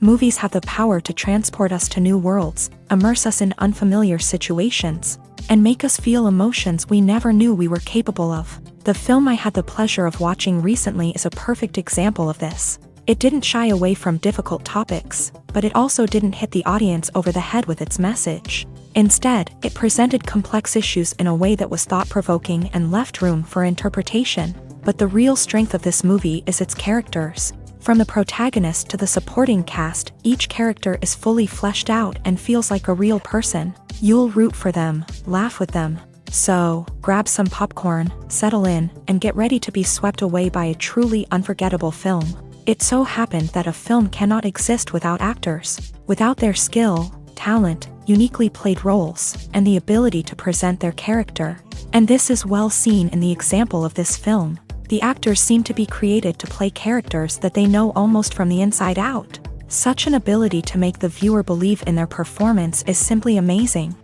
Movies have the power to transport us to new worlds, immerse us in unfamiliar situations, and make us feel emotions we never knew we were capable of. The film I had the pleasure of watching recently is a perfect example of this. It didn't shy away from difficult topics, but it also didn't hit the audience over the head with its message. Instead, it presented complex issues in a way that was thought-provoking and left room for interpretation. But the real strength of this movie is its characters. From the protagonist to the supporting cast, each character is fully fleshed out and feels like a real person. You'll root for them, laugh with them. So, grab some popcorn, settle in, and get ready to be swept away by a truly unforgettable film. It so happened that a film cannot exist without actors, without their skill, talent, uniquely played roles, and the ability to present their character. And this is well seen in the example of this film. The actors seem to be created to play characters that they know almost from the inside out. Such an ability to make the viewer believe in their performance is simply amazing.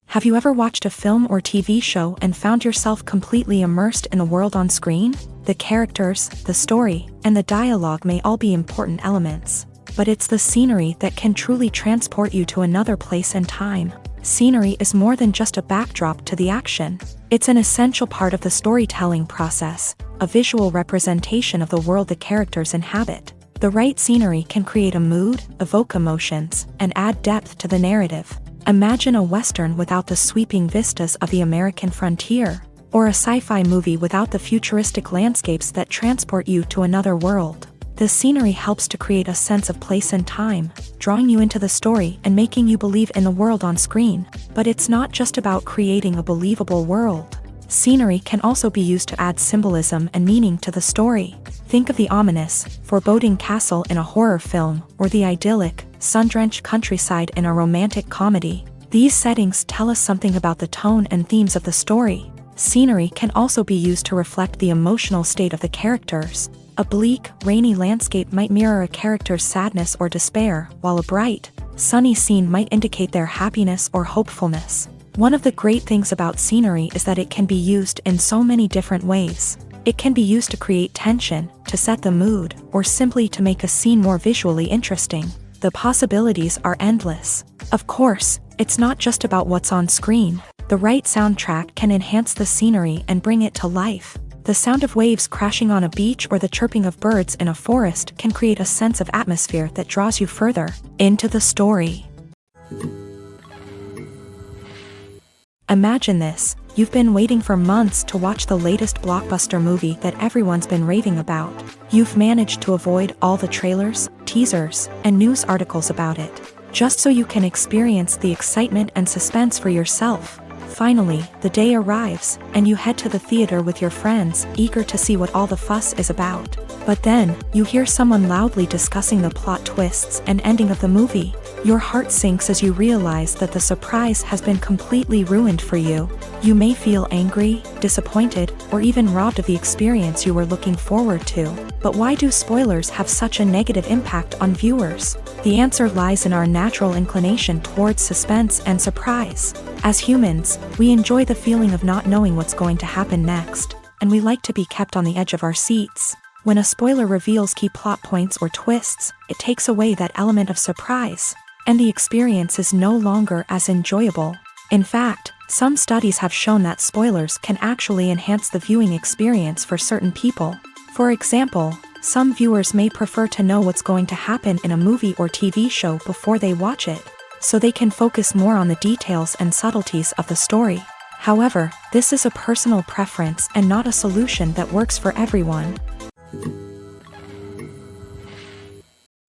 Have you ever watched a film or TV show and found yourself completely immersed in the world on screen? The characters, the story, and the dialogue may all be important elements, but it's the scenery that can truly transport you to another place and time. Scenery is more than just a backdrop to the action. It's an essential part of the storytelling process, a visual representation of the world the characters inhabit. The right scenery can create a mood, evoke emotions, and add depth to the narrative. Imagine a Western without the sweeping vistas of the American frontier, or a sci-fi movie without the futuristic landscapes that transport you to another world. The scenery helps to create a sense of place and time, drawing you into the story and making you believe in the world on screen. But it's not just about creating a believable world. Scenery can also be used to add symbolism and meaning to the story. Think of the ominous, foreboding castle in a horror film, or the idyllic, sun-drenched countryside in a romantic comedy. These settings tell us something about the tone and themes of the story. Scenery can also be used to reflect the emotional state of the characters. A bleak, rainy landscape might mirror a character's sadness or despair, while a bright, sunny scene might indicate their happiness or hopefulness. One of the great things about scenery is that it can be used in so many different ways. It can be used to create tension, to set the mood, or simply to make a scene more visually interesting. The possibilities are endless. Of course, it's not just about what's on screen. The right soundtrack can enhance the scenery and bring it to life. The sound of waves crashing on a beach or the chirping of birds in a forest can create a sense of atmosphere that draws you further into the story. Imagine this. You've been waiting for months to watch the latest blockbuster movie that everyone's been raving about. You've managed to avoid all the trailers, teasers, and news articles about it, just so you can experience the excitement and suspense for yourself. Finally, the day arrives, and you head to the theater with your friends, eager to see what all the fuss is about. But then, you hear someone loudly discussing the plot twists and ending of the movie. Your heart sinks as you realize that the surprise has been completely ruined for you. You may feel angry, disappointed, or even robbed of the experience you were looking forward to. But why do spoilers have such a negative impact on viewers? The answer lies in our natural inclination towards suspense and surprise. As humans, we enjoy the feeling of not knowing what's going to happen next, and we like to be kept on the edge of our seats. When a spoiler reveals key plot points or twists, it takes away that element of surprise, and the experience is no longer as enjoyable. In fact, some studies have shown that spoilers can actually enhance the viewing experience for certain people. For example, some viewers may prefer to know what's going to happen in a movie or TV show before they watch it, so they can focus more on the details and subtleties of the story. However, this is a personal preference and not a solution that works for everyone.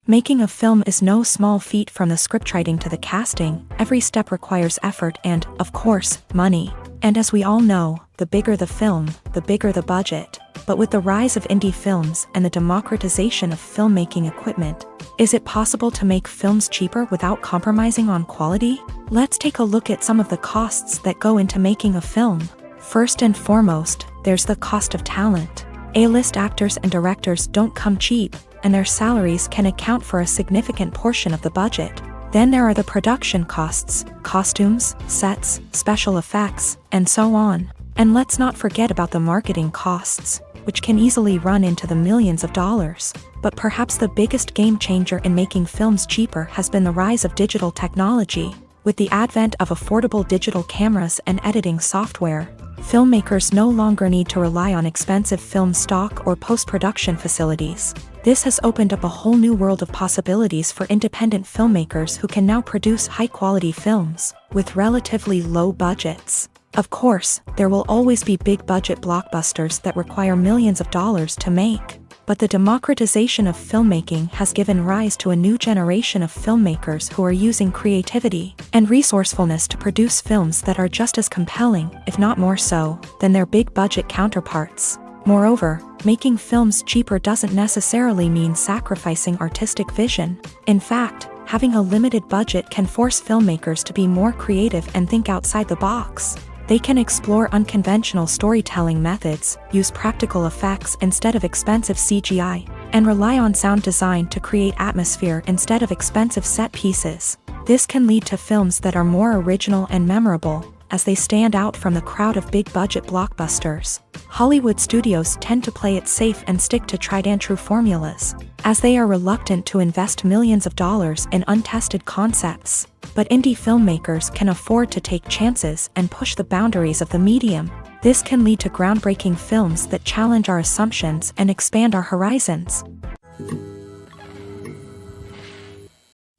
Making a film is no small feat. From the scriptwriting to the casting. Every step requires effort and, of course, money. And as we all know, the bigger the film, the bigger the budget. But with the rise of indie films and the democratization of filmmaking equipment, is it possible to make films cheaper without compromising on quality? Let's take a look at some of the costs that go into making a film. First and foremost, there's the cost of talent. A-list actors and directors don't come cheap, and their salaries can account for a significant portion of the budget. Then there are the production costs, costumes, sets, special effects, and so on. And let's not forget about the marketing costs. which can easily run into the millions of dollars. But perhaps the biggest game changer in making films cheaper has been the rise of digital technology. With the advent of affordable digital cameras and editing software, filmmakers no longer need to rely on expensive film stock or post-production facilities. This has opened up a whole new world of possibilities for independent filmmakers who can now produce high-quality films with relatively low budgets. Of course, there will always be big-budget blockbusters that require millions of dollars to make. But the democratization of filmmaking has given rise to a new generation of filmmakers who are using creativity and resourcefulness to produce films that are just as compelling, if not more so, than their big-budget counterparts. Moreover, making films cheaper doesn't necessarily mean sacrificing artistic vision. In fact, having a limited budget can force filmmakers to be more creative and think outside the box. They can explore unconventional storytelling methods, use practical effects instead of expensive CGI, and rely on sound design to create atmosphere instead of expensive set pieces. This can lead to films that are more original and memorable, as they stand out from the crowd of big-budget blockbusters. Hollywood studios tend to play it safe and stick to tried-and-true formulas, as they are reluctant to invest millions of dollars in untested concepts. But indie filmmakers can afford to take chances and push the boundaries of the medium. This can lead to groundbreaking films that challenge our assumptions and expand our horizons.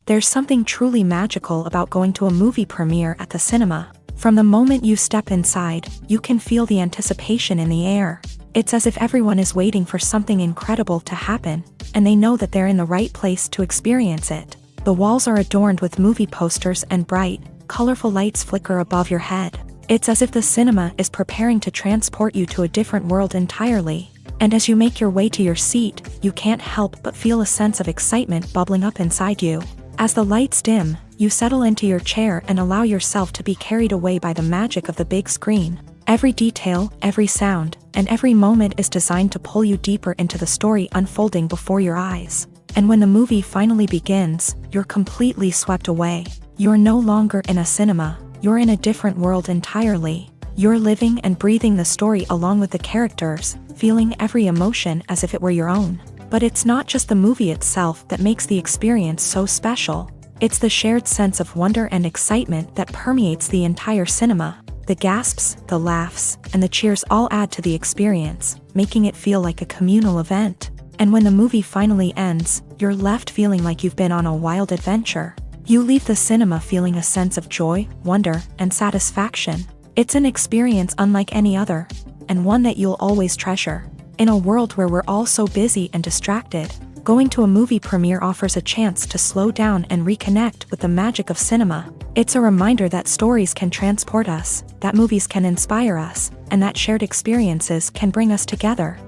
There's something truly magical about going to a movie premiere at the cinema. From the moment you step inside, you can feel the anticipation in the air. It's as if everyone is waiting for something incredible to happen, and they know that they're in the right place to experience it. The walls are adorned with movie posters and bright, colorful lights flicker above your head. It's as if the cinema is preparing to transport you to a different world entirely. And as you make your way to your seat, you can't help but feel a sense of excitement bubbling up inside you. As the lights dim, you settle into your chair and allow yourself to be carried away by the magic of the big screen. Every detail, every sound, and every moment is designed to pull you deeper into the story unfolding before your eyes. And when the movie finally begins, you're completely swept away. You're no longer in a cinema, you're in a different world entirely. You're living and breathing the story along with the characters, feeling every emotion as if it were your own. But it's not just the movie itself that makes the experience so special. It's the shared sense of wonder and excitement that permeates the entire cinema. The gasps, the laughs, and the cheers all add to the experience, making it feel like a communal event. And when the movie finally ends, you're left feeling like you've been on a wild adventure. You leave the cinema feeling a sense of joy, wonder, and satisfaction. It's an experience unlike any other, and one that you'll always treasure. In a world where we're all so busy and distracted, going to a movie premiere offers a chance to slow down and reconnect with the magic of cinema. It's a reminder that stories can transport us, that movies can inspire us, and that shared experiences can bring us together.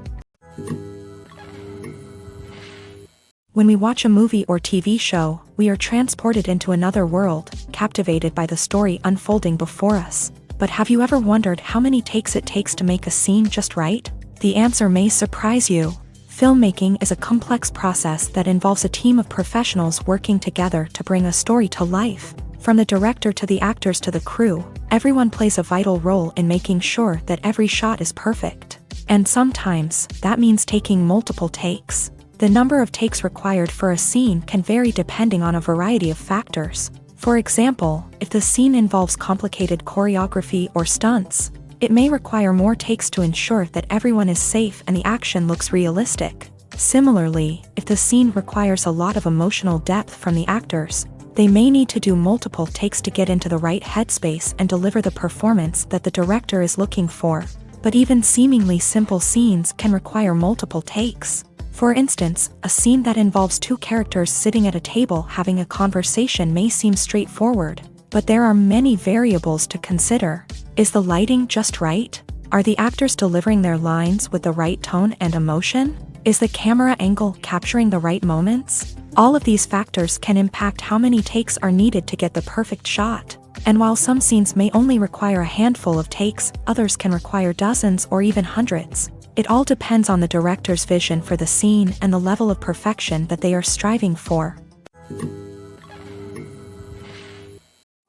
When we watch a movie or TV show, we are transported into another world, captivated by the story unfolding before us. But have you ever wondered how many takes it takes to make a scene just right? The answer may surprise you. Filmmaking is a complex process that involves a team of professionals working together to bring a story to life. From the director to the actors to the crew, everyone plays a vital role in making sure that every shot is perfect. And sometimes, that means taking multiple takes. The number of takes required for a scene can vary depending on a variety of factors. For example, if the scene involves complicated choreography or stunts, it may require more takes to ensure that everyone is safe and the action looks realistic. Similarly, if the scene requires a lot of emotional depth from the actors, they may need to do multiple takes to get into the right headspace and deliver the performance that the director is looking for. But even seemingly simple scenes can require multiple takes. For instance, a scene that involves two characters sitting at a table having a conversation may seem straightforward, but there are many variables to consider. Is the lighting just right? Are the actors delivering their lines with the right tone and emotion? Is the camera angle capturing the right moments? All of these factors can impact how many takes are needed to get the perfect shot. And while some scenes may only require a handful of takes, others can require dozens or even hundreds. It all depends on the director's vision for the scene and the level of perfection that they are striving for.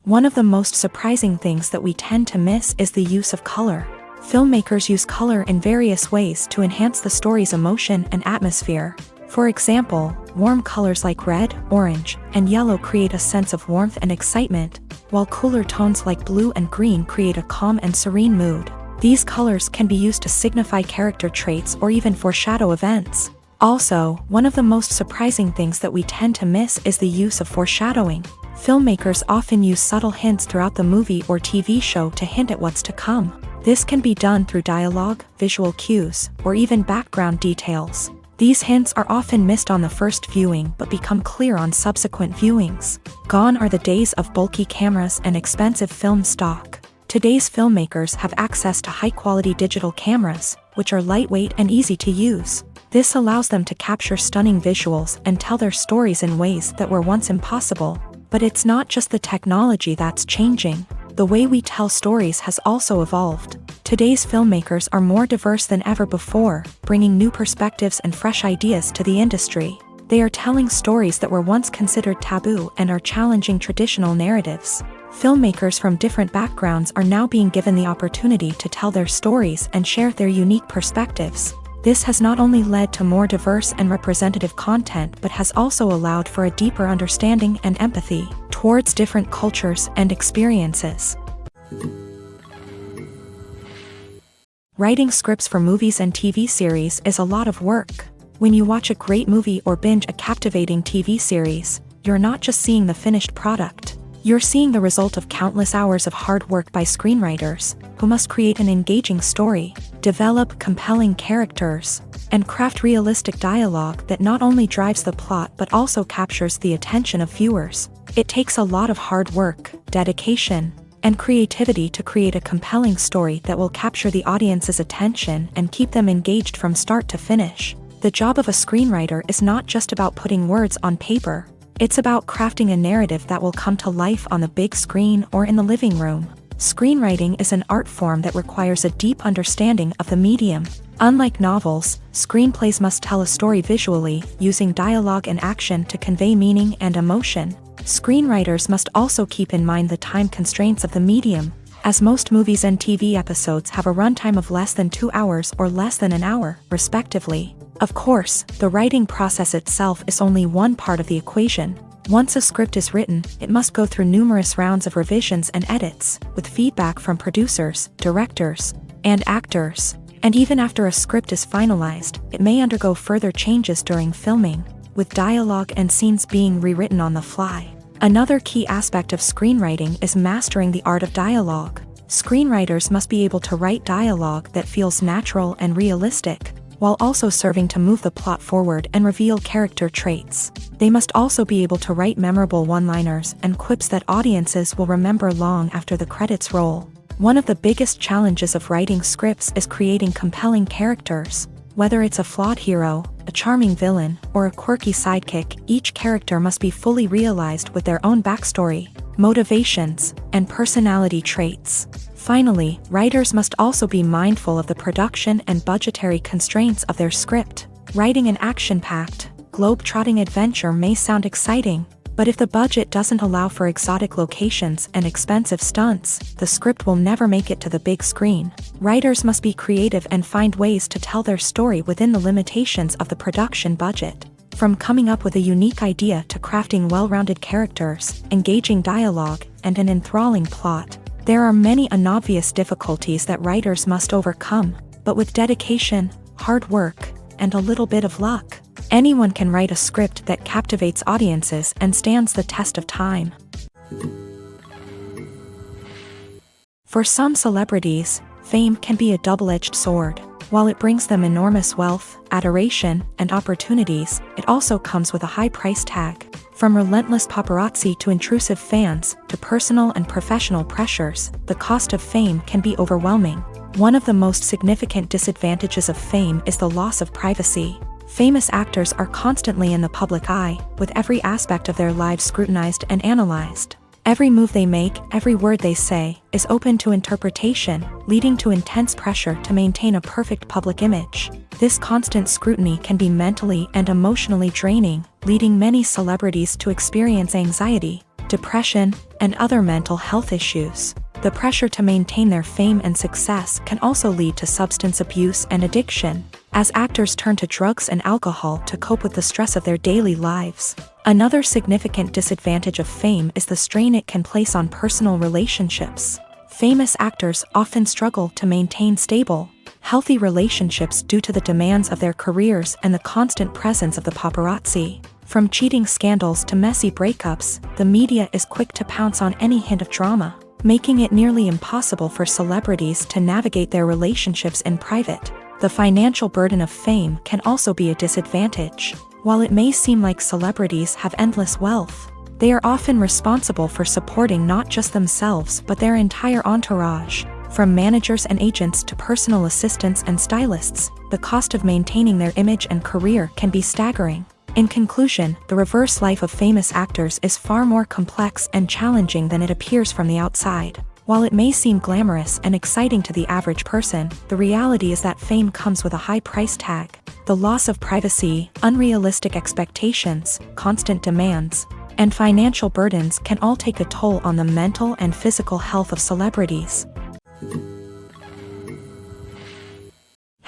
One of the most surprising things that we tend to miss is the use of color. Filmmakers use color in various ways to enhance the story's emotion and atmosphere. For example, warm colors like red, orange, and yellow create a sense of warmth and excitement, while cooler tones like blue and green create a calm and serene mood. These colors can be used to signify character traits or even foreshadow events. Also, one of the most surprising things that we tend to miss is the use of foreshadowing. Filmmakers often use subtle hints throughout the movie or TV show to hint at what's to come. This can be done through dialogue, visual cues, or even background details. These hints are often missed on the first viewing but become clear on subsequent viewings. Gone are the days of bulky cameras and expensive film stock. Today's filmmakers have access to high-quality digital cameras, which are lightweight and easy to use. This allows them to capture stunning visuals and tell their stories in ways that were once impossible. But it's not just the technology that's changing. The way we tell stories has also evolved. Today's filmmakers are more diverse than ever before, bringing new perspectives and fresh ideas to the industry. They are telling stories that were once considered taboo and are challenging traditional narratives. Filmmakers from different backgrounds are now being given the opportunity to tell their stories and share their unique perspectives. This has not only led to more diverse and representative content but has also allowed for a deeper understanding and empathy towards different cultures and experiences. Writing scripts for movies and TV series is a lot of work. When you watch a great movie or binge a captivating TV series, you're not just seeing the finished product. You're seeing the result of countless hours of hard work by screenwriters, who must create an engaging story, develop compelling characters, and craft realistic dialogue that not only drives the plot but also captures the attention of viewers. It takes a lot of hard work, dedication, and creativity to create a compelling story that will capture the audience's attention and keep them engaged from start to finish. The job of a screenwriter is not just about putting words on paper. It's about crafting a narrative that will come to life on the big screen or in the living room. Screenwriting is an art form that requires a deep understanding of the medium. Unlike novels, screenplays must tell a story visually, using dialogue and action to convey meaning and emotion. Screenwriters must also keep in mind the time constraints of the medium, as most movies and TV episodes have a runtime of less than 2 hours or less than an hour, respectively. Of course, the writing process itself is only one part of the equation. Once a script is written, it must go through numerous rounds of revisions and edits, with feedback from producers, directors, and actors. And even after a script is finalized, it may undergo further changes during filming, with dialogue and scenes being rewritten on the fly. Another key aspect of screenwriting is mastering the art of dialogue. Screenwriters must be able to write dialogue that feels natural and realistic, while also serving to move the plot forward and reveal character traits. They must also be able to write memorable one-liners and quips that audiences will remember long after the credits roll. One of the biggest challenges of writing scripts is creating compelling characters. Whether it's a flawed hero, a charming villain, or a quirky sidekick, each character must be fully realized with their own backstory, motivations, and personality traits. Finally, writers must also be mindful of the production and budgetary constraints of their script. Writing an action-packed, globe-trotting adventure may sound exciting, but if the budget doesn't allow for exotic locations and expensive stunts, the script will never make it to the big screen. Writers must be creative and find ways to tell their story within the limitations of the production budget. From coming up with a unique idea to crafting well-rounded characters, engaging dialogue, and an enthralling plot, there are many unobvious difficulties that writers must overcome, but with dedication, hard work, and a little bit of luck, anyone can write a script that captivates audiences and stands the test of time. For some celebrities, fame can be a double-edged sword. While it brings them enormous wealth, adoration, and opportunities, it also comes with a high price tag. From relentless paparazzi to intrusive fans, to personal and professional pressures, the cost of fame can be overwhelming. One of the most significant disadvantages of fame is the loss of privacy. Famous actors are constantly in the public eye, with every aspect of their lives scrutinized and analyzed. Every move they make, every word they say, is open to interpretation, leading to intense pressure to maintain a perfect public image. This constant scrutiny can be mentally and emotionally draining, leading many celebrities to experience anxiety, depression, and other mental health issues. The pressure to maintain their fame and success can also lead to substance abuse and addiction, as actors turn to drugs and alcohol to cope with the stress of their daily lives. Another significant disadvantage of fame is the strain it can place on personal relationships. Famous actors often struggle to maintain stable, healthy relationships due to the demands of their careers and the constant presence of the paparazzi. From cheating scandals to messy breakups, the media is quick to pounce on any hint of drama, making it nearly impossible for celebrities to navigate their relationships in private. The financial burden of fame can also be a disadvantage. While it may seem like celebrities have endless wealth, they are often responsible for supporting not just themselves but their entire entourage. From managers and agents to personal assistants and stylists, the cost of maintaining their image and career can be staggering. In conclusion, the reverse life of famous actors is far more complex and challenging than it appears from the outside. While it may seem glamorous and exciting to the average person, the reality is that fame comes with a high price tag. The loss of privacy, unrealistic expectations, constant demands, and financial burdens can all take a toll on the mental and physical health of celebrities.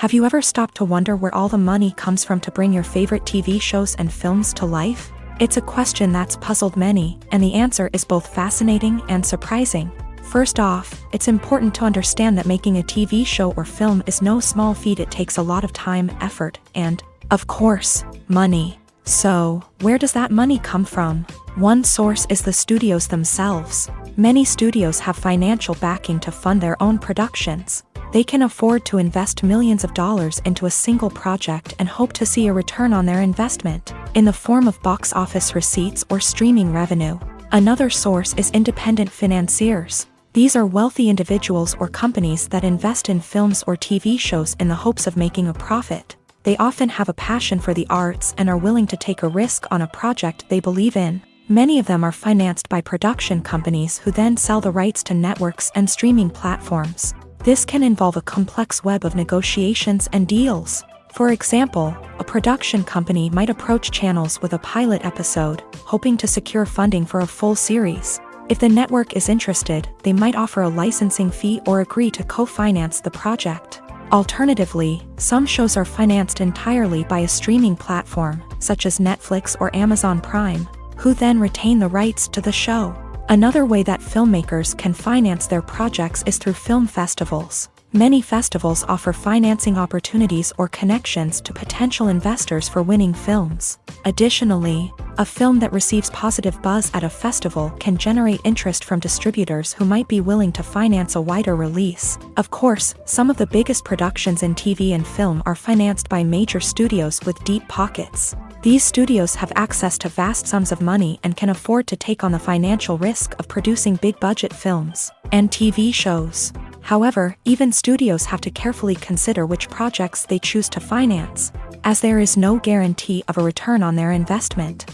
Have you ever stopped to wonder where all the money comes from to bring your favorite TV shows and films to life? It's a question that's puzzled many, and the answer is both fascinating and surprising. First off, it's important to understand that making a TV show or film is no small feat. It takes a lot of time, effort, and, of course, money. So, where does that money come from? One source is the studios themselves. Many studios have financial backing to fund their own productions. They can afford to invest millions of dollars into a single project and hope to see a return on their investment, in the form of box office receipts or streaming revenue. Another source is independent financiers. These are wealthy individuals or companies that invest in films or TV shows in the hopes of making a profit. They often have a passion for the arts and are willing to take a risk on a project they believe in. Many of them are financed by production companies who then sell the rights to networks and streaming platforms. This can involve a complex web of negotiations and deals. For example, a production company might approach channels with a pilot episode, hoping to secure funding for a full series. If the network is interested, they might offer a licensing fee or agree to co-finance the project. Alternatively, some shows are financed entirely by a streaming platform, such as Netflix or Amazon Prime, who then retain the rights to the show. Another way that filmmakers can finance their projects is through film festivals. Many festivals offer financing opportunities or connections to potential investors for winning films. Additionally, a film that receives positive buzz at a festival can generate interest from distributors who might be willing to finance a wider release. Of course, some of the biggest productions in TV and film are financed by major studios with deep pockets. These studios have access to vast sums of money and can afford to take on the financial risk of producing big-budget films and TV shows. However, even studios have to carefully consider which projects they choose to finance, as there is no guarantee of a return on their investment.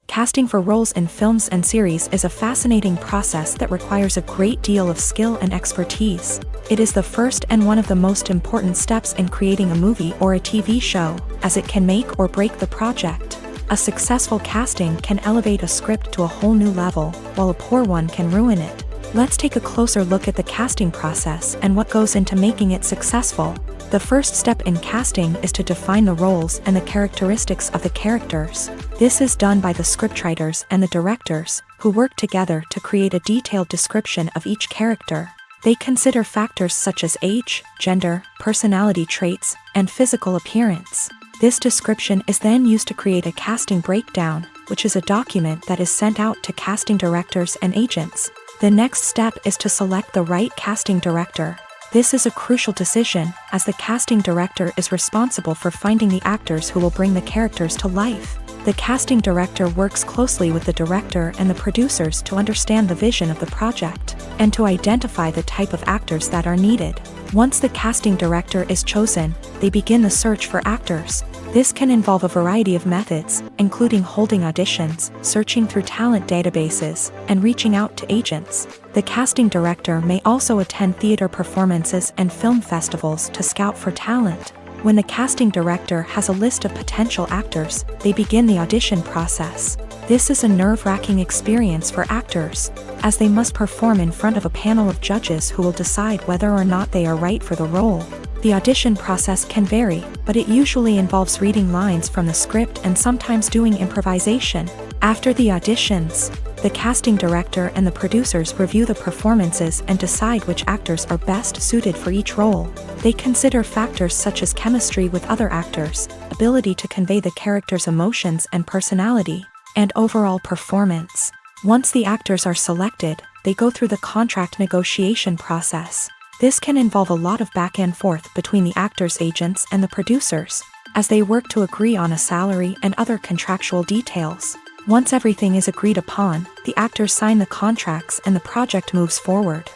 Casting for roles in films and series is a fascinating process that requires a great deal of skill and expertise. It is the first and one of the most important steps in creating a movie or a TV show, as it can make or break the project. A successful casting can elevate a script to a whole new level, while a poor one can ruin it. Let's take a closer look at the casting process and what goes into making it successful. The first step in casting is to define the roles and the characteristics of the characters. This is done by the scriptwriters and the directors, who work together to create a detailed description of each character. They consider factors such as age, gender, personality traits, and physical appearance. This description is then used to create a casting breakdown, which is a document that is sent out to casting directors and agents. The next step is to select the right casting director. This is a crucial decision, as the casting director is responsible for finding the actors who will bring the characters to life. The casting director works closely with the director and the producers to understand the vision of the project, and to identify the type of actors that are needed. Once the casting director is chosen, they begin the search for actors. This can involve a variety of methods, including holding auditions, searching through talent databases, and reaching out to agents. The casting director may also attend theater performances and film festivals to scout for talent. When the casting director has a list of potential actors, they begin the audition process. This is a nerve-wracking experience for actors, as they must perform in front of a panel of judges who will decide whether or not they are right for the role. The audition process can vary, but it usually involves reading lines from the script and sometimes doing improvisation. After the auditions, the casting director and the producers review the performances and decide which actors are best suited for each role. They consider factors such as chemistry with other actors, ability to convey the character's emotions and personality, and overall performance. Once the actors are selected, they go through the contract negotiation process. This can involve a lot of back and forth between the actors' agents and the producers, as they work to agree on a salary and other contractual details. Once everything is agreed upon, the actors sign the contracts and the project moves forward.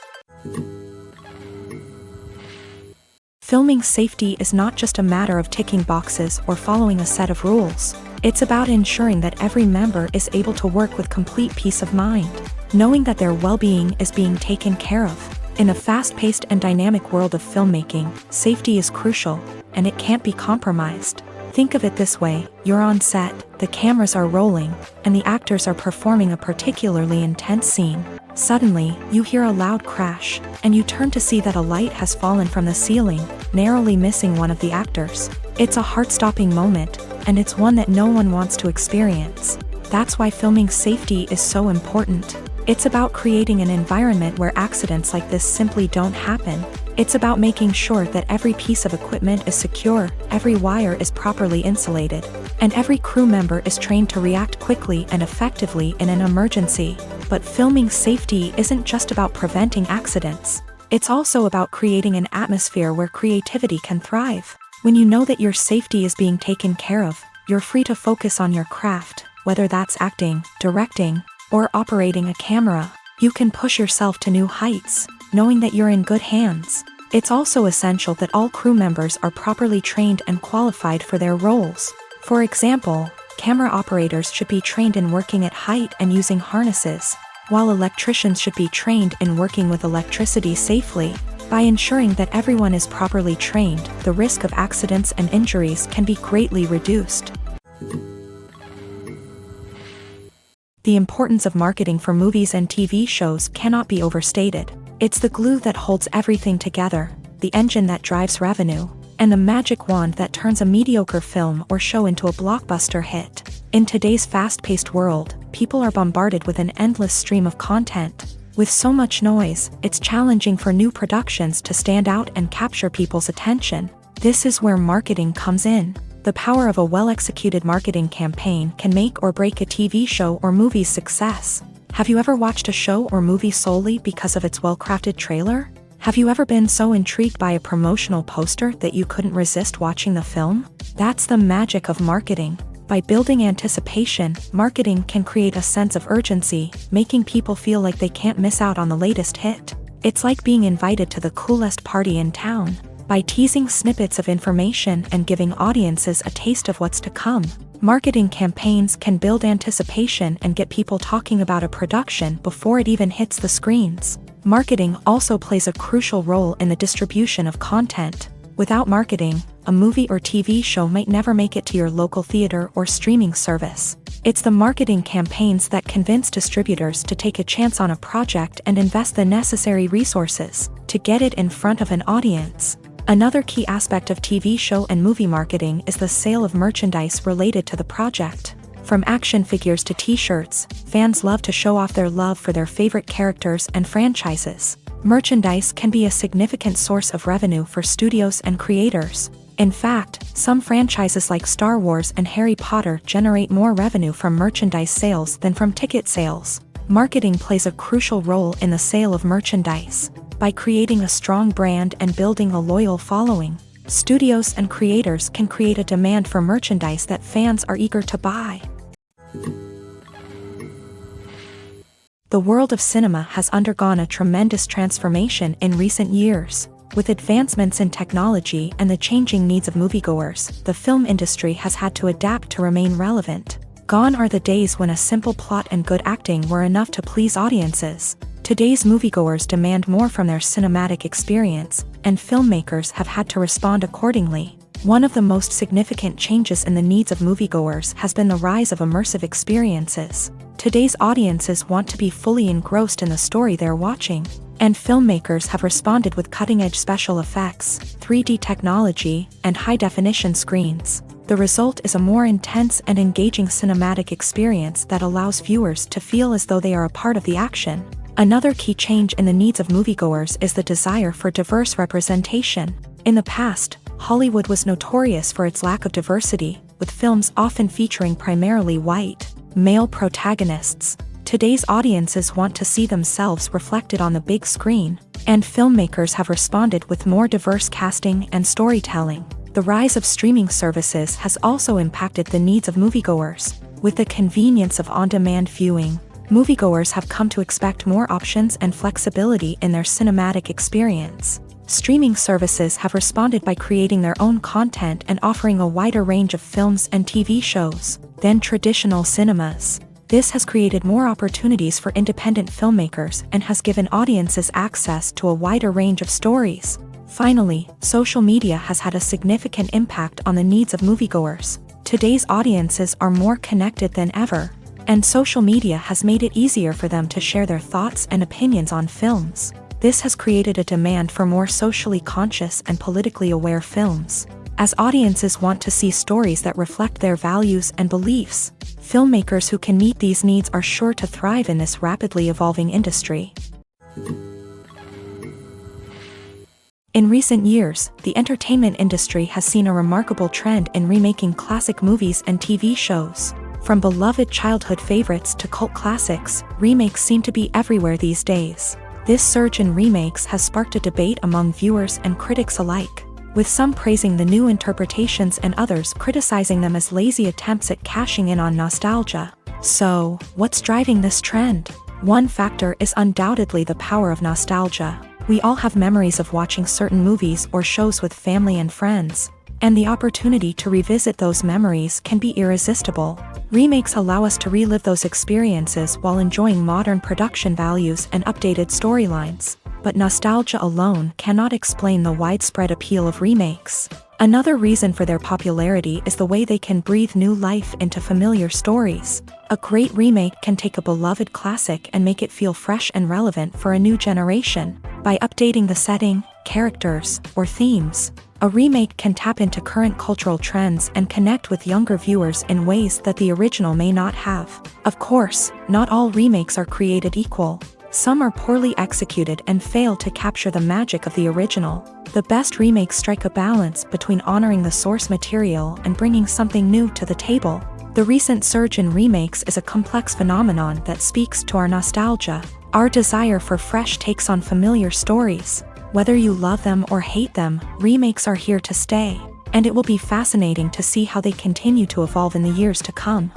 Filming safety is not just a matter of ticking boxes or following a set of rules. It's about ensuring that every member is able to work with complete peace of mind, knowing that their well-being is being taken care of. In a fast-paced and dynamic world of filmmaking, safety is crucial, and it can't be compromised. Think of it this way: you're on set, the cameras are rolling, and the actors are performing a particularly intense scene. Suddenly, you hear a loud crash, and you turn to see that a light has fallen from the ceiling, narrowly missing one of the actors. It's a heart-stopping moment, and it's one that no one wants to experience. That's why filming safety is so important. It's about creating an environment where accidents like this simply don't happen. It's about making sure that every piece of equipment is secure, every wire is properly insulated, and every crew member is trained to react quickly and effectively in an emergency. But filming safety isn't just about preventing accidents. It's also about creating an atmosphere where creativity can thrive. When you know that your safety is being taken care of, you're free to focus on your craft, whether that's acting, directing, or operating a camera. You can push yourself to new heights, knowing that you're in good hands. It's also essential that all crew members are properly trained and qualified for their roles. For example, camera operators should be trained in working at height and using harnesses, while electricians should be trained in working with electricity safely. By ensuring that everyone is properly trained, the risk of accidents and injuries can be greatly reduced. The importance of marketing for movies and TV shows cannot be overstated. It's the glue that holds everything together, the engine that drives revenue, and the magic wand that turns a mediocre film or show into a blockbuster hit. In today's fast-paced world, people are bombarded with an endless stream of content. With so much noise, it's challenging for new productions to stand out and capture people's attention. This is where marketing comes in. The power of a well-executed marketing campaign can make or break a TV show or movie's success. Have you ever watched a show or movie solely because of its well-crafted trailer? Have you ever been so intrigued by a promotional poster that you couldn't resist watching the film? That's the magic of marketing. By building anticipation, marketing can create a sense of urgency, making people feel like they can't miss out on the latest hit. It's like being invited to the coolest party in town. By teasing snippets of information and giving audiences a taste of what's to come, marketing campaigns can build anticipation and get people talking about a production before it even hits the screens. Marketing also plays a crucial role in the distribution of content. Without marketing, a movie or TV show might never make it to your local theater or streaming service. It's the marketing campaigns that convince distributors to take a chance on a project and invest the necessary resources to get it in front of an audience. Another key aspect of TV show and movie marketing is the sale of merchandise related to the project. From action figures to t-shirts, fans love to show off their love for their favorite characters and franchises. Merchandise can be a significant source of revenue for studios and creators. In fact, some franchises like Star Wars and Harry Potter generate more revenue from merchandise sales than from ticket sales. Marketing plays a crucial role in the sale of merchandise. By creating a strong brand and building a loyal following, studios and creators can create a demand for merchandise that fans are eager to buy. The world of cinema has undergone a tremendous transformation in recent years. With advancements in technology and the changing needs of moviegoers, the film industry has had to adapt to remain relevant. Gone are the days when a simple plot and good acting were enough to please audiences. Today's moviegoers demand more from their cinematic experience, and filmmakers have had to respond accordingly. One of the most significant changes in the needs of moviegoers has been the rise of immersive experiences. Today's audiences want to be fully engrossed in the story they're watching, and filmmakers have responded with cutting-edge special effects, 3D technology, and high-definition screens. The result is a more intense and engaging cinematic experience that allows viewers to feel as though they are a part of the action. Another key change in the needs of moviegoers is the desire for diverse representation. In the past, Hollywood was notorious for its lack of diversity, with films often featuring primarily white, male protagonists. Today's audiences want to see themselves reflected on the big screen, and filmmakers have responded with more diverse casting and storytelling. The rise of streaming services has also impacted the needs of moviegoers. With the convenience of on-demand viewing, moviegoers have come to expect more options and flexibility in their cinematic experience. Streaming services have responded by creating their own content and offering a wider range of films and TV shows than traditional cinemas. This has created more opportunities for independent filmmakers and has given audiences access to a wider range of stories. Finally, social media has had a significant impact on the needs of moviegoers. Today's audiences are more connected than ever, and social media has made it easier for them to share their thoughts and opinions on films. This has created a demand for more socially conscious and politically aware films. As audiences want to see stories that reflect their values and beliefs, filmmakers who can meet these needs are sure to thrive in this rapidly evolving industry. In recent years, the entertainment industry has seen a remarkable trend in remaking classic movies and TV shows. From beloved childhood favorites to cult classics, remakes seem to be everywhere these days. This surge in remakes has sparked a debate among viewers and critics alike, with some praising the new interpretations and others criticizing them as lazy attempts at cashing in on nostalgia. So, what's driving this trend? One factor is undoubtedly the power of nostalgia. We all have memories of watching certain movies or shows with family and friends, and the opportunity to revisit those memories can be irresistible. Remakes allow us to relive those experiences while enjoying modern production values and updated storylines. But nostalgia alone cannot explain the widespread appeal of remakes. Another reason for their popularity is the way they can breathe new life into familiar stories. A great remake can take a beloved classic and make it feel fresh and relevant for a new generation. By updating the setting, characters, or themes, a remake can tap into current cultural trends and connect with younger viewers in ways that the original may not have. Of course, not all remakes are created equal. Some are poorly executed and fail to capture the magic of the original. The best remakes strike a balance between honoring the source material and bringing something new to the table. The recent surge in remakes is a complex phenomenon that speaks to our nostalgia, our desire for fresh takes on familiar stories. Whether you love them or hate them, remakes are here to stay, and it will be fascinating to see how they continue to evolve in the years to come.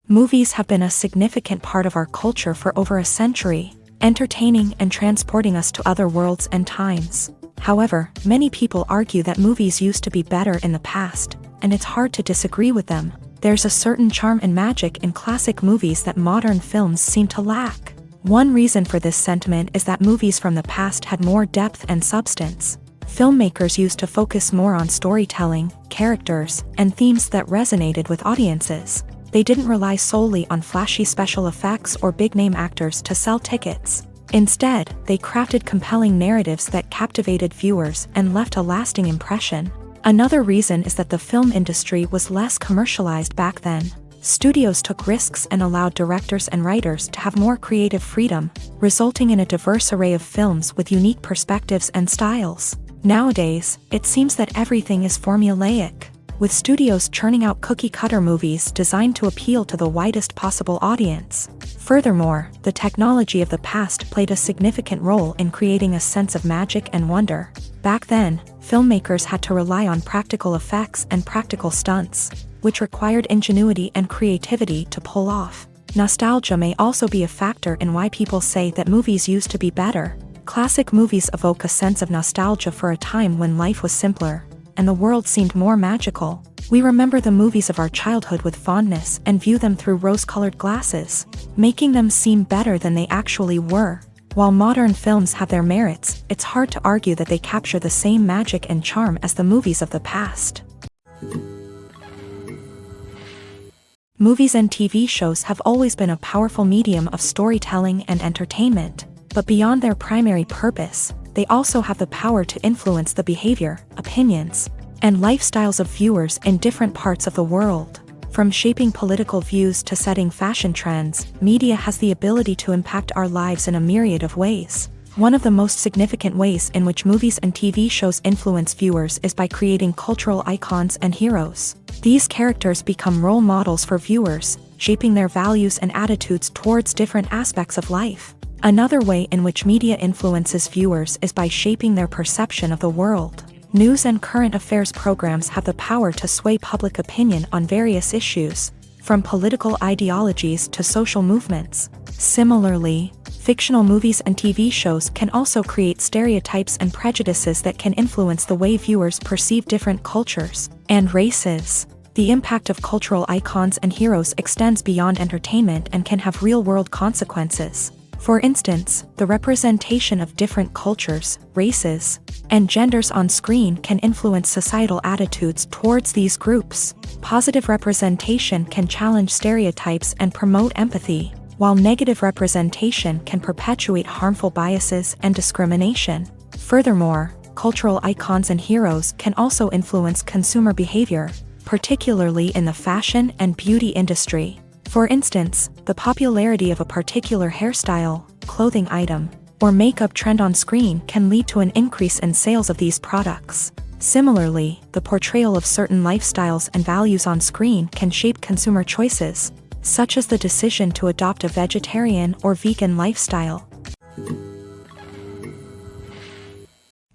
Movies have been a significant part of our culture for over a century, entertaining and transporting us to other worlds and times. However, many people argue that movies used to be better in the past, and it's hard to disagree with them. There's a certain charm and magic in classic movies that modern films seem to lack. One reason for this sentiment is that movies from the past had more depth and substance. Filmmakers used to focus more on storytelling, characters, and themes that resonated with audiences. They didn't rely solely on flashy special effects or big-name actors to sell tickets. Instead, they crafted compelling narratives that captivated viewers and left a lasting impression. Another reason is that the film industry was less commercialized back then. Studios took risks and allowed directors and writers to have more creative freedom, resulting in a diverse array of films with unique perspectives and styles. Nowadays, it seems that everything is formulaic, with studios churning out cookie-cutter movies designed to appeal to the widest possible audience. Furthermore, the technology of the past played a significant role in creating a sense of magic and wonder. Back then, filmmakers had to rely on practical effects and practical stunts, which required ingenuity and creativity to pull off. Nostalgia may also be a factor in why people say that movies used to be better. Classic movies evoke a sense of nostalgia for a time when life was simpler, and the world seemed more magical. We remember the movies of our childhood with fondness and view them through rose-colored glasses, making them seem better than they actually were. While modern films have their merits, it's hard to argue that they capture the same magic and charm as the movies of the past. Movies and TV shows have always been a powerful medium of storytelling and entertainment, but beyond their primary purpose, they also have the power to influence the behavior, opinions, and lifestyles of viewers in different parts of the world. From shaping political views to setting fashion trends, media has the ability to impact our lives in a myriad of ways. One of the most significant ways in which movies and TV shows influence viewers is by creating cultural icons and heroes. These characters become role models for viewers, shaping their values and attitudes towards different aspects of life. Another way in which media influences viewers is by shaping their perception of the world. News and current affairs programs have the power to sway public opinion on various issues, from political ideologies to social movements. Similarly, fictional movies and TV shows can also create stereotypes and prejudices that can influence the way viewers perceive different cultures and races. The impact of cultural icons and heroes extends beyond entertainment and can have real-world consequences. For instance, the representation of different cultures, races, and genders on screen can influence societal attitudes towards these groups. Positive representation can challenge stereotypes and promote empathy, while negative representation can perpetuate harmful biases and discrimination. Furthermore, cultural icons and heroes can also influence consumer behavior, particularly in the fashion and beauty industry. For instance, the popularity of a particular hairstyle, clothing item, or makeup trend on screen can lead to an increase in sales of these products. Similarly, the portrayal of certain lifestyles and values on screen can shape consumer choices, such as the decision to adopt a vegetarian or vegan lifestyle.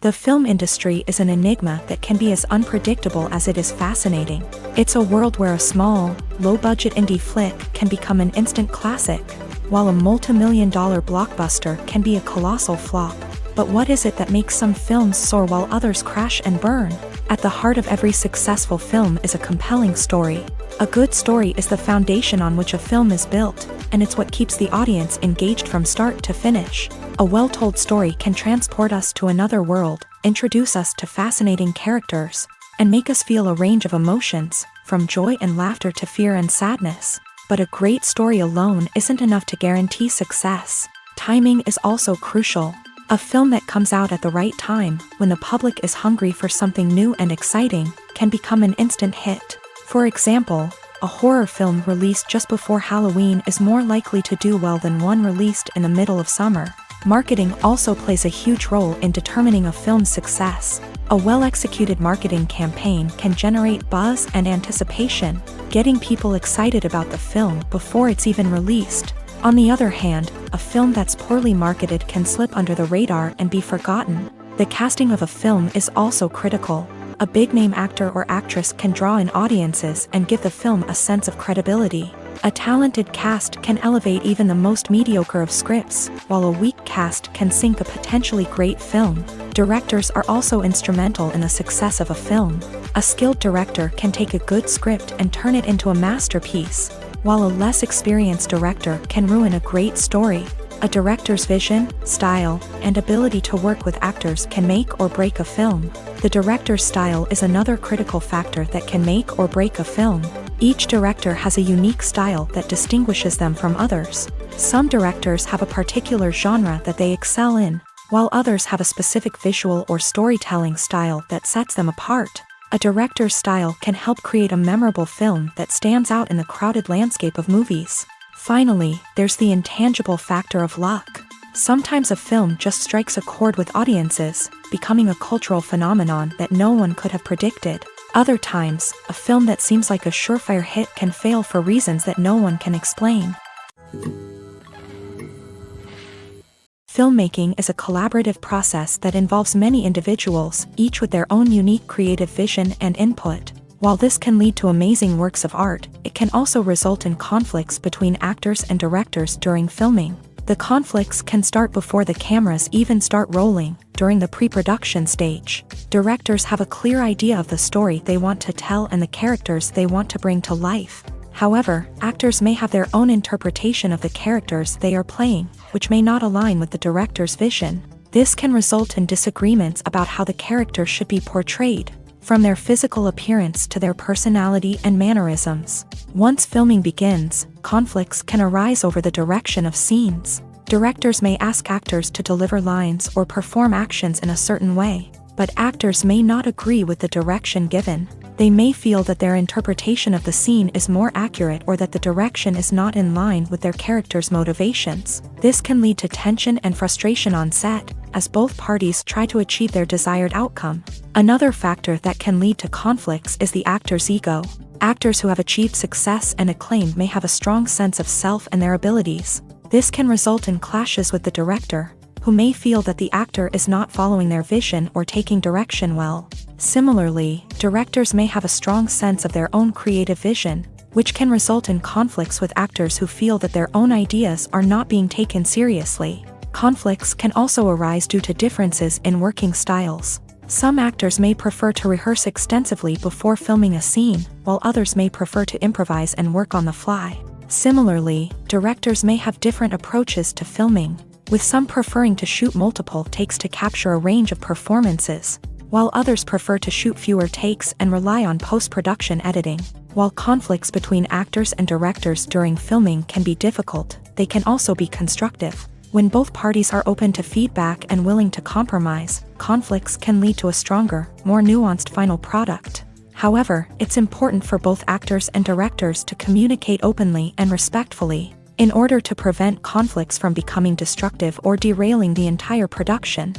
The film industry is an enigma that can be as unpredictable as it is fascinating. It's a world where a small, low-budget indie flick can become an instant classic, while a multi-million-dollar blockbuster can be a colossal flop. But what is it that makes some films soar while others crash and burn? At the heart of every successful film is a compelling story. A good story is the foundation on which a film is built, and it's what keeps the audience engaged from start to finish. A well-told story can transport us to another world, introduce us to fascinating characters, and make us feel a range of emotions, from joy and laughter to fear and sadness. But a great story alone isn't enough to guarantee success. Timing is also crucial. A film that comes out at the right time, when the public is hungry for something new and exciting, can become an instant hit. For example, a horror film released just before Halloween is more likely to do well than one released in the middle of summer. Marketing also plays a huge role in determining a film's success. A well-executed marketing campaign can generate buzz and anticipation, getting people excited about the film before it's even released. On the other hand, a film that's poorly marketed can slip under the radar and be forgotten. The casting of a film is also critical. A big-name actor or actress can draw in audiences and give the film a sense of credibility. A talented cast can elevate even the most mediocre of scripts, while a weak cast can sink a potentially great film. Directors are also instrumental in the success of a film. A skilled director can take a good script and turn it into a masterpiece, while a less experienced director can ruin a great story. A director's vision, style, and ability to work with actors can make or break a film. The director's style is another critical factor that can make or break a film. Each director has a unique style that distinguishes them from others. Some directors have a particular genre that they excel in, while others have a specific visual or storytelling style that sets them apart. A director's style can help create a memorable film that stands out in the crowded landscape of movies. Finally, there's the intangible factor of luck. Sometimes a film just strikes a chord with audiences, becoming a cultural phenomenon that no one could have predicted. Other times, a film that seems like a surefire hit can fail for reasons that no one can explain. Filmmaking is a collaborative process that involves many individuals, each with their own unique creative vision and input. While this can lead to amazing works of art, it can also result in conflicts between actors and directors during filming. The conflicts can start before the cameras even start rolling, during the pre-production stage. Directors have a clear idea of the story they want to tell and the characters they want to bring to life. However, actors may have their own interpretation of the characters they are playing, which may not align with the director's vision. This can result in disagreements about how the character should be portrayed, from their physical appearance to their personality and mannerisms. Once filming begins, conflicts can arise over the direction of scenes. Directors may ask actors to deliver lines or perform actions in a certain way, but actors may not agree with the direction given. They may feel that their interpretation of the scene is more accurate or that the direction is not in line with their character's motivations. This can lead to tension and frustration on set, as both parties try to achieve their desired outcome. Another factor that can lead to conflicts is the actor's ego. Actors who have achieved success and acclaim may have a strong sense of self and their abilities. This can result in clashes with the director, who may feel that the actor is not following their vision or taking direction well. Similarly, directors may have a strong sense of their own creative vision, which can result in conflicts with actors who feel that their own ideas are not being taken seriously. Conflicts can also arise due to differences in working styles. Some actors may prefer to rehearse extensively before filming a scene, while others may prefer to improvise and work on the fly. Similarly, directors may have different approaches to filming, with some preferring to shoot multiple takes to capture a range of performances, while others prefer to shoot fewer takes and rely on post-production editing. While conflicts between actors and directors during filming can be difficult, they can also be constructive. When both parties are open to feedback and willing to compromise, conflicts can lead to a stronger, more nuanced final product. However, it's important for both actors and directors to communicate openly and respectfully, in order to prevent conflicts from becoming destructive or derailing the entire production.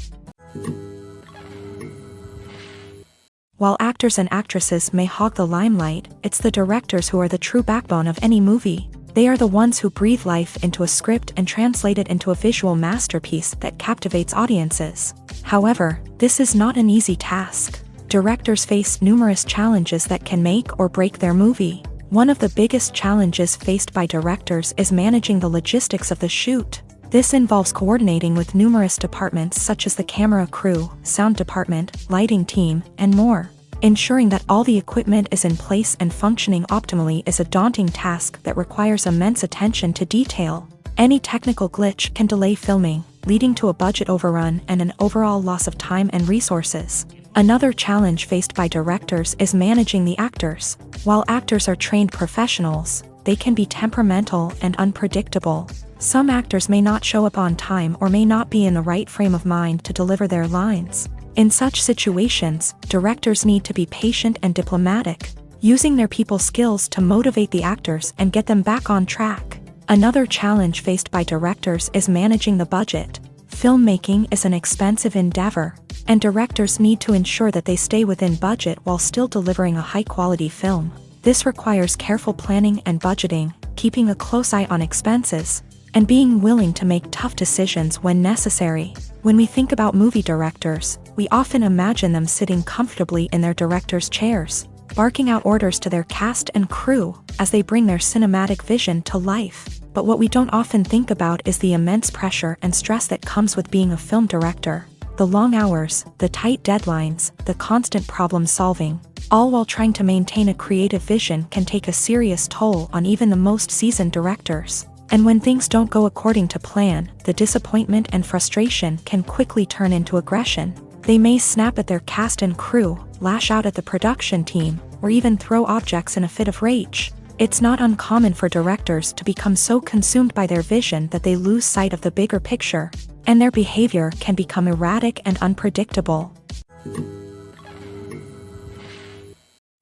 While actors and actresses may hog the limelight, it's the directors who are the true backbone of any movie. They are the ones who breathe life into a script and translate it into a visual masterpiece that captivates audiences. However, this is not an easy task. Directors face numerous challenges that can make or break their movie. One of the biggest challenges faced by directors is managing the logistics of the shoot. This involves coordinating with numerous departments such as the camera crew, sound department, lighting team, and more. Ensuring that all the equipment is in place and functioning optimally is a daunting task that requires immense attention to detail. Any technical glitch can delay filming, leading to a budget overrun and an overall loss of time and resources. Another challenge faced by directors is managing the actors. While actors are trained professionals, they can be temperamental and unpredictable. Some actors may not show up on time or may not be in the right frame of mind to deliver their lines. In such situations, directors need to be patient and diplomatic, using their people skills to motivate the actors and get them back on track. Another challenge faced by directors is managing the budget. Filmmaking is an expensive endeavor, and directors need to ensure that they stay within budget while still delivering a high-quality film. This requires careful planning and budgeting, keeping a close eye on expenses, and being willing to make tough decisions when necessary. When we think about movie directors, we often imagine them sitting comfortably in their director's chairs, barking out orders to their cast and crew as they bring their cinematic vision to life. But what we don't often think about is the immense pressure and stress that comes with being a film director. The long hours, the tight deadlines, the constant problem solving, all while trying to maintain a creative vision can take a serious toll on even the most seasoned directors. And when things don't go according to plan, the disappointment and frustration can quickly turn into aggression. They may snap at their cast and crew, lash out at the production team, or even throw objects in a fit of rage. It's not uncommon for directors to become so consumed by their vision that they lose sight of the bigger picture, and their behavior can become erratic and unpredictable.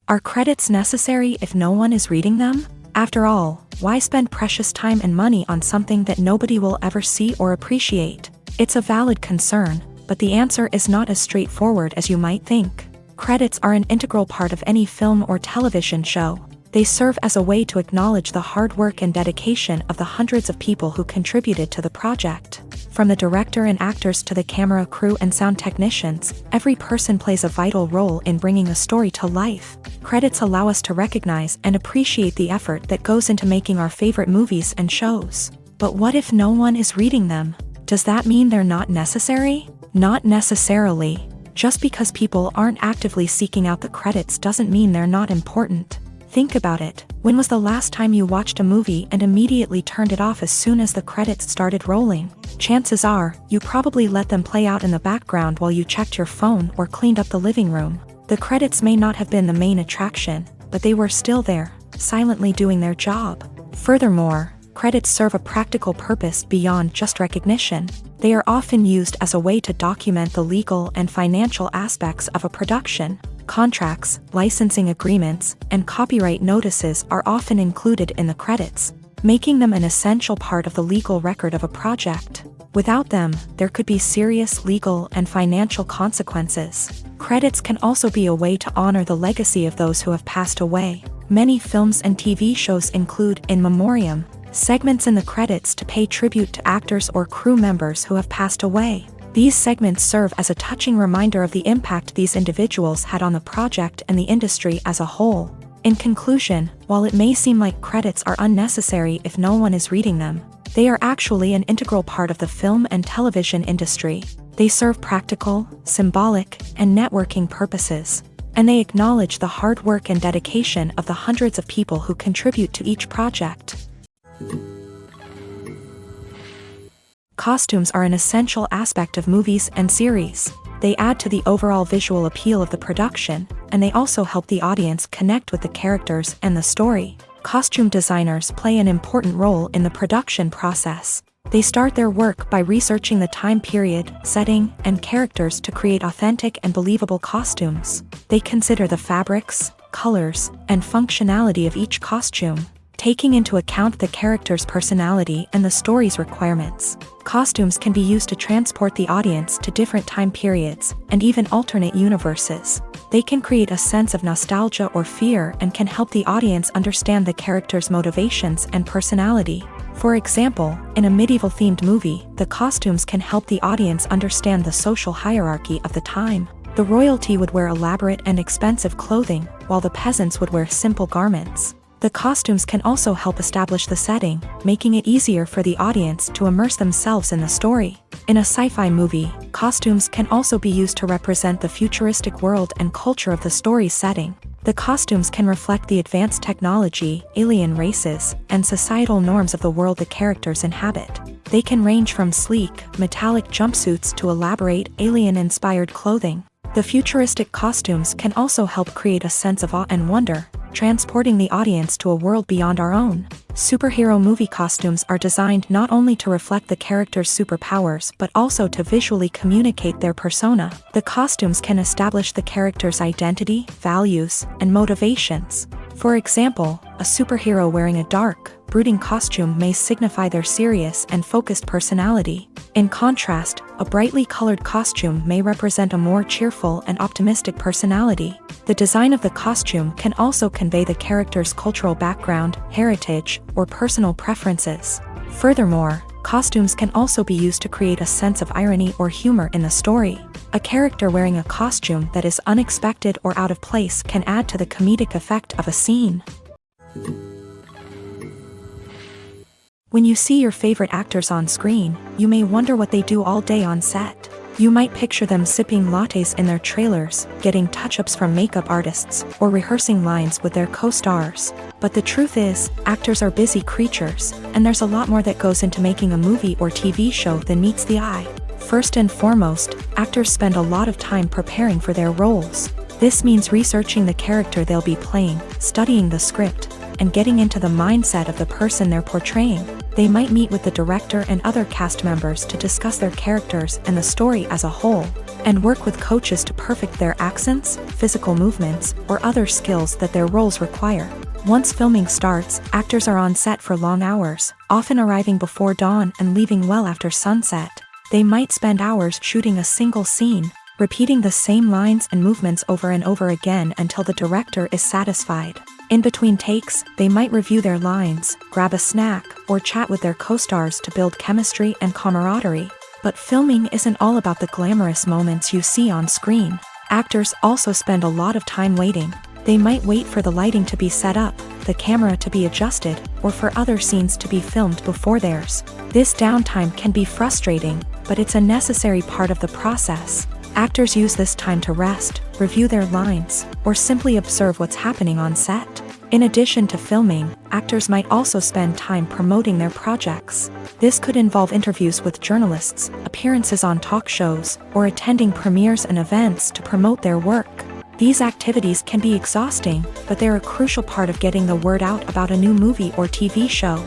Are credits necessary if no one is reading them? After all, why spend precious time and money on something that nobody will ever see or appreciate? It's a valid concern, but the answer is not as straightforward as you might think. Credits are an integral part of any film or television show. They serve as a way to acknowledge the hard work and dedication of the hundreds of people who contributed to the project. From the director and actors to the camera crew and sound technicians, every person plays a vital role in bringing a story to life. Credits allow us to recognize and appreciate the effort that goes into making our favorite movies and shows. But what if no one is reading them? Does that mean they're not necessary? Not necessarily. Just because people aren't actively seeking out the credits doesn't mean they're not important. Think about it. When was the last time you watched a movie and immediately turned it off as soon as the credits started rolling? Chances are, you probably let them play out in the background while you checked your phone or cleaned up the living room. The credits may not have been the main attraction, but they were still there, silently doing their job. Furthermore, credits serve a practical purpose beyond just recognition. They are often used as a way to document the legal and financial aspects of a production. Contracts, licensing agreements, and copyright notices are often included in the credits, making them an essential part of the legal record of a project. Without them, there could be serious legal and financial consequences. Credits can also be a way to honor the legacy of those who have passed away. Many films and TV shows include in memoriam segments in the credits to pay tribute to actors or crew members who have passed away. These segments serve as a touching reminder of the impact these individuals had on the project and the industry as a whole. In conclusion, while it may seem like credits are unnecessary if no one is reading them, they are actually an integral part of the film and television industry. They serve practical, symbolic, and networking purposes, and they acknowledge the hard work and dedication of the hundreds of people who contribute to each project. Costumes are an essential aspect of movies and series. They add to the overall visual appeal of the production, and they also help the audience connect with the characters and the story. Costume designers play an important role in the production process. They start their work by researching the time period, setting, and characters to create authentic and believable costumes. They consider the fabrics, colors, and functionality of each costume, taking into account the character's personality and the story's requirements. Costumes can be used to transport the audience to different time periods and even alternate universes. They can create a sense of nostalgia or fear and can help the audience understand the character's motivations and personality. For example, in a medieval-themed movie, the costumes can help the audience understand the social hierarchy of the time. The royalty would wear elaborate and expensive clothing, while the peasants would wear simple garments. The costumes can also help establish the setting, making it easier for the audience to immerse themselves in the story. In a sci-fi movie, costumes can also be used to represent the futuristic world and culture of the story's setting. The costumes can reflect the advanced technology, alien races, and societal norms of the world the characters inhabit. They can range from sleek, metallic jumpsuits to elaborate, alien-inspired clothing. The futuristic costumes can also help create a sense of awe and wonder, transporting the audience to a world beyond our own. Superhero movie costumes are designed not only to reflect the character's superpowers but also to visually communicate their persona. The costumes can establish the character's identity, values, and motivations. For example, a superhero wearing a dark, brooding costume may signify their serious and focused personality. In contrast, a brightly colored costume may represent a more cheerful and optimistic personality. The design of the costume can also convey the character's cultural background, heritage, or personal preferences. Furthermore, costumes can also be used to create a sense of irony or humor in the story. A character wearing a costume that is unexpected or out of place can add to the comedic effect of a scene. When you see your favorite actors on screen, you may wonder what they do all day on set. You might picture them sipping lattes in their trailers, getting touch-ups from makeup artists, or rehearsing lines with their co-stars. But the truth is, actors are busy creatures, and there's a lot more that goes into making a movie or TV show than meets the eye. First and foremost, actors spend a lot of time preparing for their roles. This means researching the character they'll be playing, studying the script, and getting into the mindset of the person they're portraying. They might meet with the director and other cast members to discuss their characters and the story as a whole, and work with coaches to perfect their accents, physical movements, or other skills that their roles require. Once filming starts, actors are on set for long hours, often arriving before dawn and leaving well after sunset. They might spend hours shooting a single scene, repeating the same lines and movements over and over again until the director is satisfied. In between takes, they might review their lines, grab a snack, or chat with their co-stars to build chemistry and camaraderie. But filming isn't all about the glamorous moments you see on screen. Actors also spend a lot of time waiting. They might wait for the lighting to be set up, the camera to be adjusted, or for other scenes to be filmed before theirs. This downtime can be frustrating, but it's a necessary part of the process. Actors use this time to rest, review their lines, or simply observe what's happening on set. In addition to filming, actors might also spend time promoting their projects. This could involve interviews with journalists, appearances on talk shows, or attending premieres and events to promote their work. These activities can be exhausting, but they're a crucial part of getting the word out about a new movie or TV show.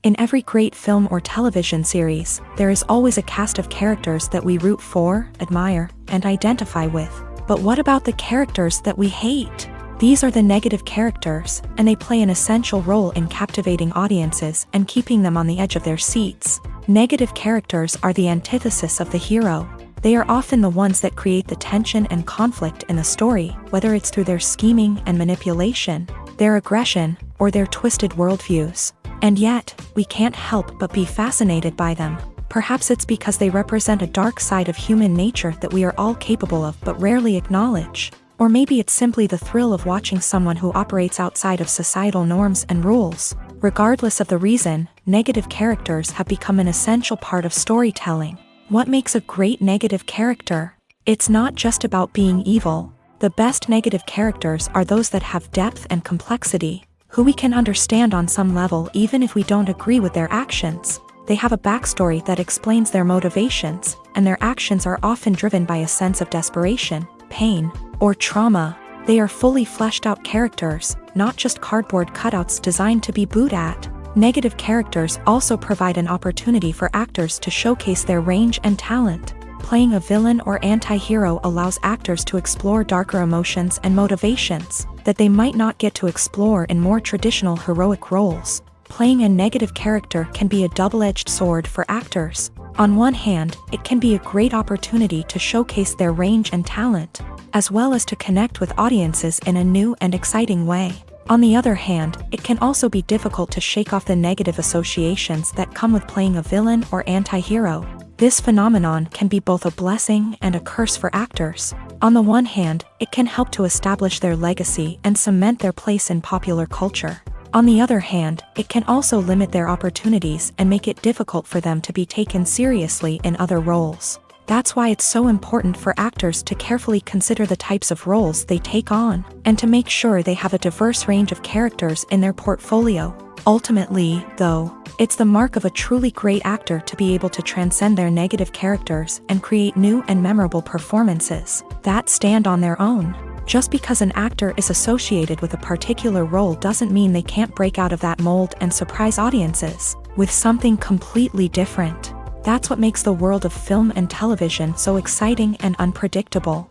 In every great film or television series, there is always a cast of characters that we root for, admire, and identify with. But what about the characters that we hate? These are the negative characters, and they play an essential role in captivating audiences and keeping them on the edge of their seats. Negative characters are the antithesis of the hero. They are often the ones that create the tension and conflict in the story, whether it's through their scheming and manipulation, their aggression, or their twisted worldviews. And yet, we can't help but be fascinated by them. Perhaps it's because they represent a dark side of human nature that we are all capable of but rarely acknowledge. Or maybe it's simply the thrill of watching someone who operates outside of societal norms and rules. Regardless of the reason, negative characters have become an essential part of storytelling. What makes a great negative character? It's not just about being evil. The best negative characters are those that have depth and complexity, who we can understand on some level even if we don't agree with their actions. They have a backstory that explains their motivations, and their actions are often driven by a sense of desperation, pain, or trauma. They are fully fleshed out characters, not just cardboard cutouts designed to be booed at. Negative characters also provide an opportunity for actors to showcase their range and talent. Playing a villain or anti-hero allows actors to explore darker emotions and motivations that they might not get to explore in more traditional heroic roles. Playing a negative character can be a double-edged sword for actors. On one hand, it can be a great opportunity to showcase their range and talent, as well as to connect with audiences in a new and exciting way. On the other hand, it can also be difficult to shake off the negative associations that come with playing a villain or anti-hero. This phenomenon can be both a blessing and a curse for actors. On the one hand, it can help to establish their legacy and cement their place in popular culture. On the other hand, it can also limit their opportunities and make it difficult for them to be taken seriously in other roles. That's why it's so important for actors to carefully consider the types of roles they take on, and to make sure they have a diverse range of characters in their portfolio. Ultimately, though, it's the mark of a truly great actor to be able to transcend their negative characters and create new and memorable performances that stand on their own. Just because an actor is associated with a particular role doesn't mean they can't break out of that mold and surprise audiences with something completely different. That's what makes the world of film and television so exciting and unpredictable.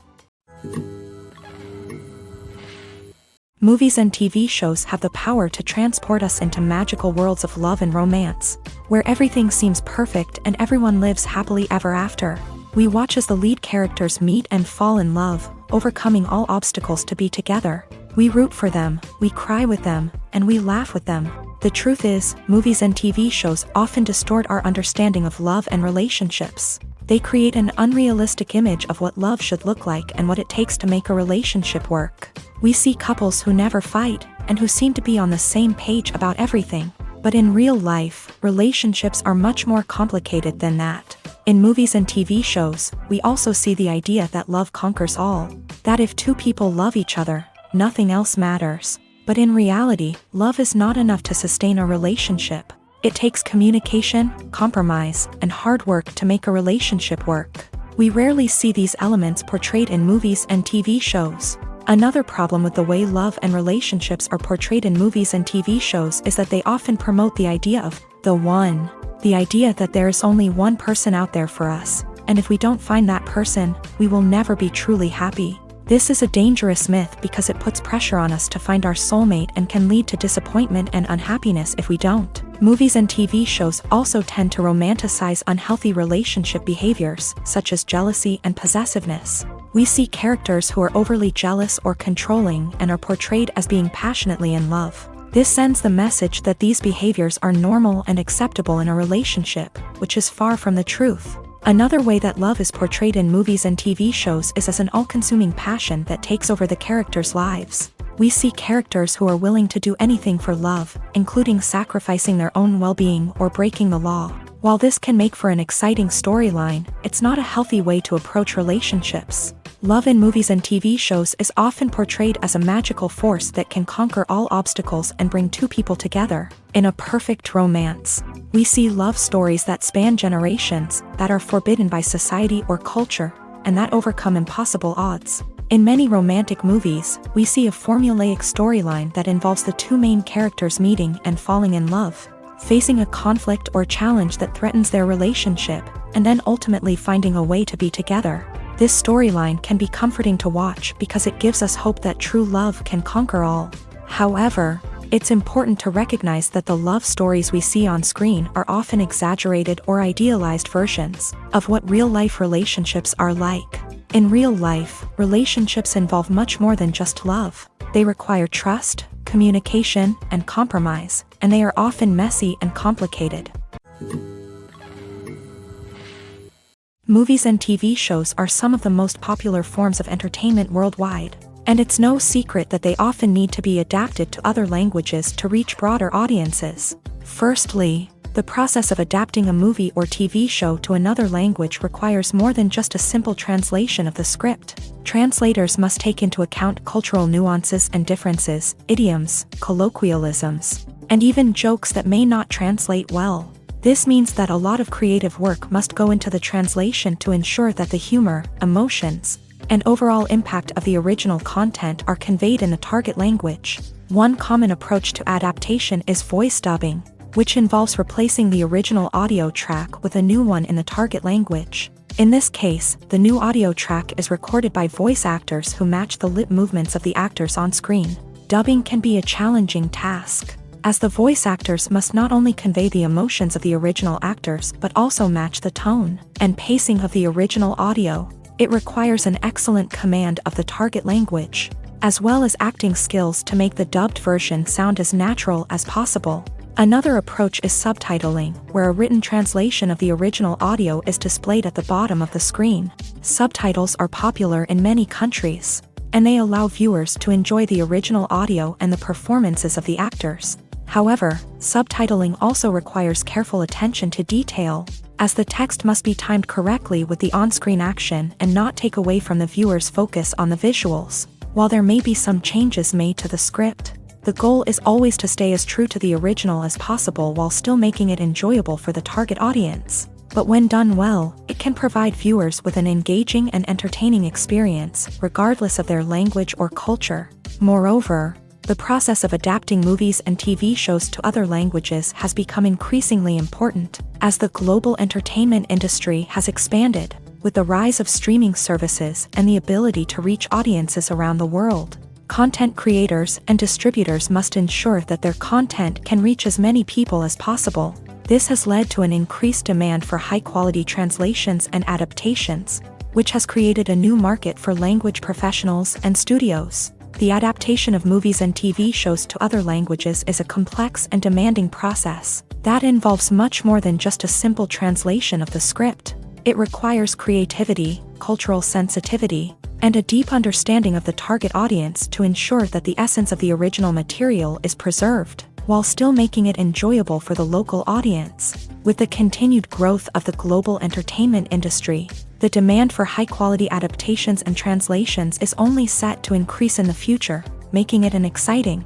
Movies and TV shows have the power to transport us into magical worlds of love and romance, where everything seems perfect and everyone lives happily ever after. We watch as the lead characters meet and fall in love, overcoming all obstacles to be together. We root for them, we cry with them, and we laugh with them. The truth is, movies and TV shows often distort our understanding of love and relationships. They create an unrealistic image of what love should look like and what it takes to make a relationship work. We see couples who never fight, and who seem to be on the same page about everything. But in real life, relationships are much more complicated than that. In movies and TV shows, we also see the idea that love conquers all. That if two people love each other, nothing else matters. But in reality, love is not enough to sustain a relationship. It takes communication, compromise, and hard work to make a relationship work. We rarely see these elements portrayed in movies and TV shows. Another problem with the way love and relationships are portrayed in movies and TV shows is that they often promote the idea of the one. The idea that there is only one person out there for us, and if we don't find that person, we will never be truly happy. This is a dangerous myth because it puts pressure on us to find our soulmate and can lead to disappointment and unhappiness if we don't. Movies and TV shows also tend to romanticize unhealthy relationship behaviors, such as jealousy and possessiveness. We see characters who are overly jealous or controlling and are portrayed as being passionately in love. This sends the message that these behaviors are normal and acceptable in a relationship, which is far from the truth. Another way that love is portrayed in movies and TV shows is as an all-consuming passion that takes over the characters' lives. We see characters who are willing to do anything for love, including sacrificing their own well-being or breaking the law. While this can make for an exciting storyline, it's not a healthy way to approach relationships. Love in movies and TV shows is often portrayed as a magical force that can conquer all obstacles and bring two people together. In a perfect romance, we see love stories that span generations, that are forbidden by society or culture, and that overcome impossible odds. In many romantic movies, we see a formulaic storyline that involves the two main characters meeting and falling in love, facing a conflict or challenge that threatens their relationship, and then ultimately finding a way to be together. This storyline can be comforting to watch because it gives us hope that true love can conquer all. However, it's important to recognize that the love stories we see on screen are often exaggerated or idealized versions of what real-life relationships are like. In real life, relationships involve much more than just love. They require trust, communication, and compromise, and they are often messy and complicated. Movies and TV shows are some of the most popular forms of entertainment worldwide, and it's no secret that they often need to be adapted to other languages to reach broader audiences. Firstly, the process of adapting a movie or TV show to another language requires more than just a simple translation of the script. Translators must take into account cultural nuances and differences, idioms, colloquialisms, and even jokes that may not translate well. This means that a lot of creative work must go into the translation to ensure that the humor, emotions, and overall impact of the original content are conveyed in the target language. One common approach to adaptation is voice dubbing, which involves replacing the original audio track with a new one in the target language. In this case, the new audio track is recorded by voice actors who match the lip movements of the actors on screen. Dubbing can be a challenging task, as the voice actors must not only convey the emotions of the original actors but also match the tone and pacing of the original audio. It requires an excellent command of the target language, as well as acting skills to make the dubbed version sound as natural as possible. Another approach is subtitling, where a written translation of the original audio is displayed at the bottom of the screen. Subtitles are popular in many countries, and they allow viewers to enjoy the original audio and the performances of the actors. However, subtitling also requires careful attention to detail, as the text must be timed correctly with the on-screen action and not take away from the viewer's focus on the visuals. While there may be some changes made to the script, the goal is always to stay as true to the original as possible while still making it enjoyable for the target audience. But when done well, it can provide viewers with an engaging and entertaining experience, regardless of their language or culture. Moreover, the process of adapting movies and TV shows to other languages has become increasingly important, as the global entertainment industry has expanded, with the rise of streaming services and the ability to reach audiences around the world. Content creators and distributors must ensure that their content can reach as many people as possible. This has led to an increased demand for high-quality translations and adaptations, which has created a new market for language professionals and studios. The adaptation of movies and TV shows to other languages is a complex and demanding process that involves much more than just a simple translation of the script. It requires creativity, cultural sensitivity, and a deep understanding of the target audience to ensure that the essence of the original material is preserved, while still making it enjoyable for the local audience. With the continued growth of the global entertainment industry, the demand for high-quality adaptations and translations is only set to increase in the future, making it an exciting.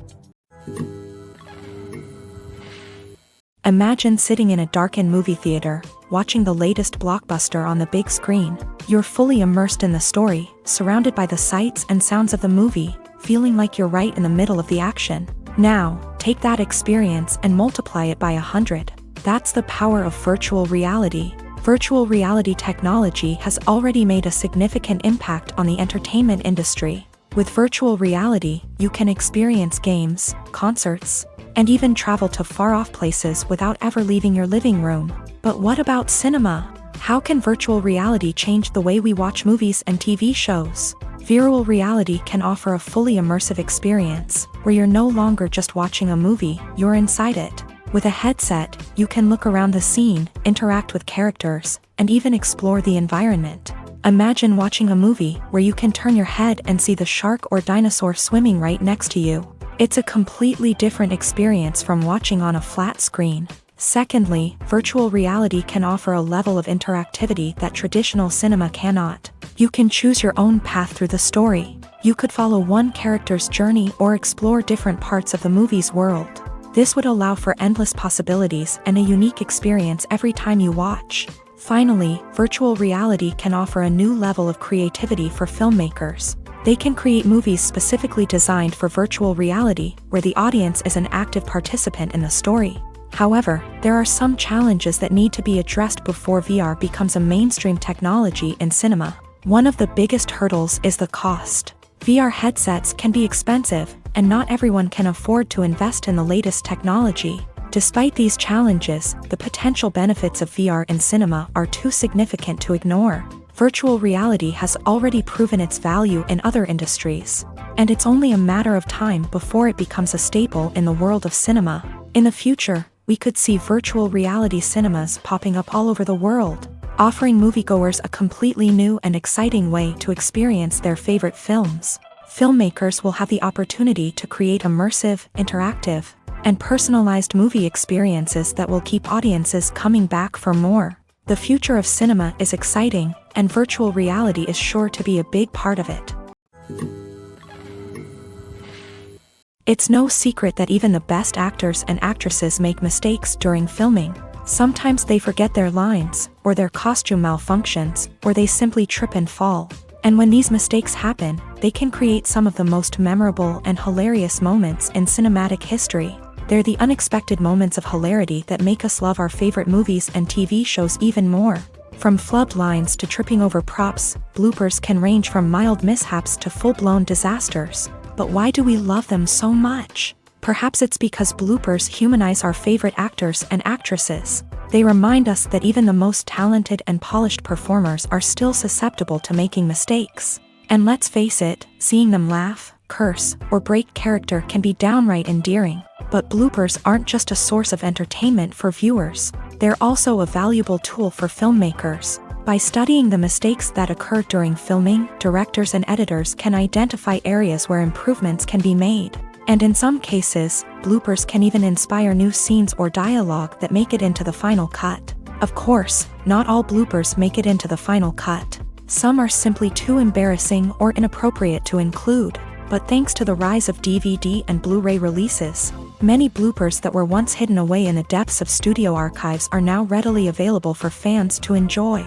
Imagine sitting in a darkened movie theater, watching the latest blockbuster on the big screen. You're fully immersed in the story, surrounded by the sights and sounds of the movie, feeling like you're right in the middle of the action. Now, take that experience and multiply it by 100. That's the power of virtual reality. Virtual reality technology has already made a significant impact on the entertainment industry. With virtual reality, you can experience games, concerts, and even travel to far-off places without ever leaving your living room. But what about cinema? How can virtual reality change the way we watch movies and TV shows? Virtual reality can offer a fully immersive experience, where you're no longer just watching a movie, you're inside it. With a headset, you can look around the scene, interact with characters, and even explore the environment. Imagine watching a movie where you can turn your head and see the shark or dinosaur swimming right next to you. It's a completely different experience from watching on a flat screen. Secondly, virtual reality can offer a level of interactivity that traditional cinema cannot. You can choose your own path through the story. You could follow one character's journey or explore different parts of the movie's world. This would allow for endless possibilities and a unique experience every time you watch. Finally, virtual reality can offer a new level of creativity for filmmakers. They can create movies specifically designed for virtual reality, where the audience is an active participant in the story. However, there are some challenges that need to be addressed before VR becomes a mainstream technology in cinema. One of the biggest hurdles is the cost. VR headsets can be expensive, and not everyone can afford to invest in the latest technology. Despite these challenges, the potential benefits of VR in cinema are too significant to ignore. Virtual reality has already proven its value in other industries, and it's only a matter of time before it becomes a staple in the world of cinema. In the future, we could see virtual reality cinemas popping up all over the world, offering moviegoers a completely new and exciting way to experience their favorite films. Filmmakers will have the opportunity to create immersive, interactive, and personalized movie experiences that will keep audiences coming back for more. The future of cinema is exciting, and virtual reality is sure to be a big part of it. It's no secret that even the best actors and actresses make mistakes during filming. Sometimes they forget their lines, or their costume malfunctions, or they simply trip and fall. And when these mistakes happen, they can create some of the most memorable and hilarious moments in cinematic history. They're the unexpected moments of hilarity that make us love our favorite movies and TV shows even more. From flubbed lines to tripping over props, bloopers can range from mild mishaps to full-blown disasters. But why do we love them so much? Perhaps it's because bloopers humanize our favorite actors and actresses. They remind us that even the most talented and polished performers are still susceptible to making mistakes. And let's face it, seeing them laugh, curse, or break character can be downright endearing. But bloopers aren't just a source of entertainment for viewers. They're also a valuable tool for filmmakers. By studying the mistakes that occur during filming, directors and editors can identify areas where improvements can be made. And in some cases, bloopers can even inspire new scenes or dialogue that make it into the final cut. Of course, not all bloopers make it into the final cut. Some are simply too embarrassing or inappropriate to include. But thanks to the rise of DVD and Blu-ray releases, many bloopers that were once hidden away in the depths of studio archives are now readily available for fans to enjoy.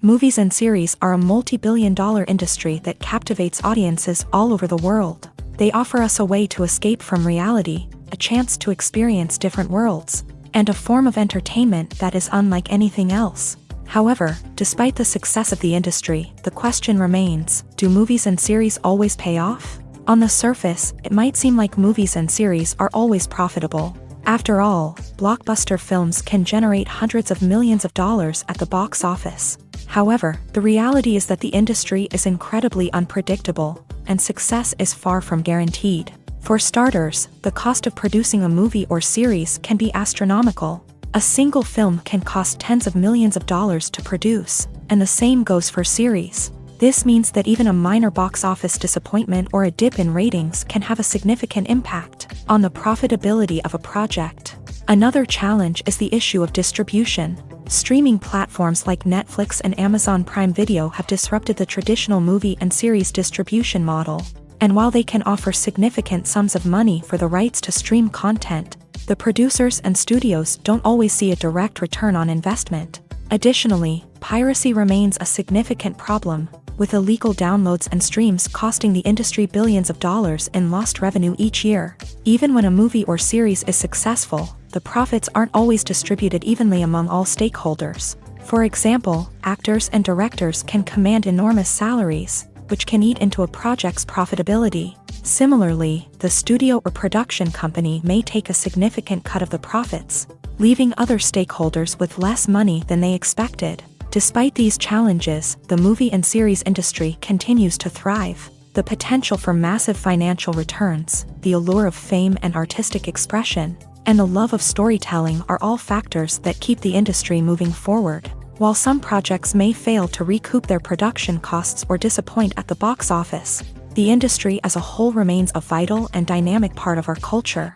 Movies and series are a multi-billion-dollar industry that captivates audiences all over the world. They offer us a way to escape from reality, a chance to experience different worlds, and a form of entertainment that is unlike anything else. However, despite the success of the industry, the question remains, do movies and series always pay off? On the surface, it might seem like movies and series are always profitable. After all, blockbuster films can generate hundreds of millions of dollars at the box office. However, the reality is that the industry is incredibly unpredictable, and success is far from guaranteed. For starters, the cost of producing a movie or series can be astronomical. A single film can cost tens of millions of dollars to produce, and the same goes for series. This means that even a minor box office disappointment or a dip in ratings can have a significant impact on the profitability of a project. Another challenge is the issue of distribution. Streaming platforms like Netflix and Amazon Prime Video have disrupted the traditional movie and series distribution model. And while they can offer significant sums of money for the rights to stream content, the producers and studios don't always see a direct return on investment. Additionally, piracy remains a significant problem, with illegal downloads and streams costing the industry billions of dollars in lost revenue each year. Even when a movie or series is successful, the profits aren't always distributed evenly among all stakeholders. For example, actors and directors can command enormous salaries, which can eat into a project's profitability. Similarly, the studio or production company may take a significant cut of the profits, leaving other stakeholders with less money than they expected. Despite these challenges, the movie and series industry continues to thrive. The potential for massive financial returns, the allure of fame and artistic expression, and the love of storytelling are all factors that keep the industry moving forward. While some projects may fail to recoup their production costs or disappoint at the box office, the industry as a whole remains a vital and dynamic part of our culture.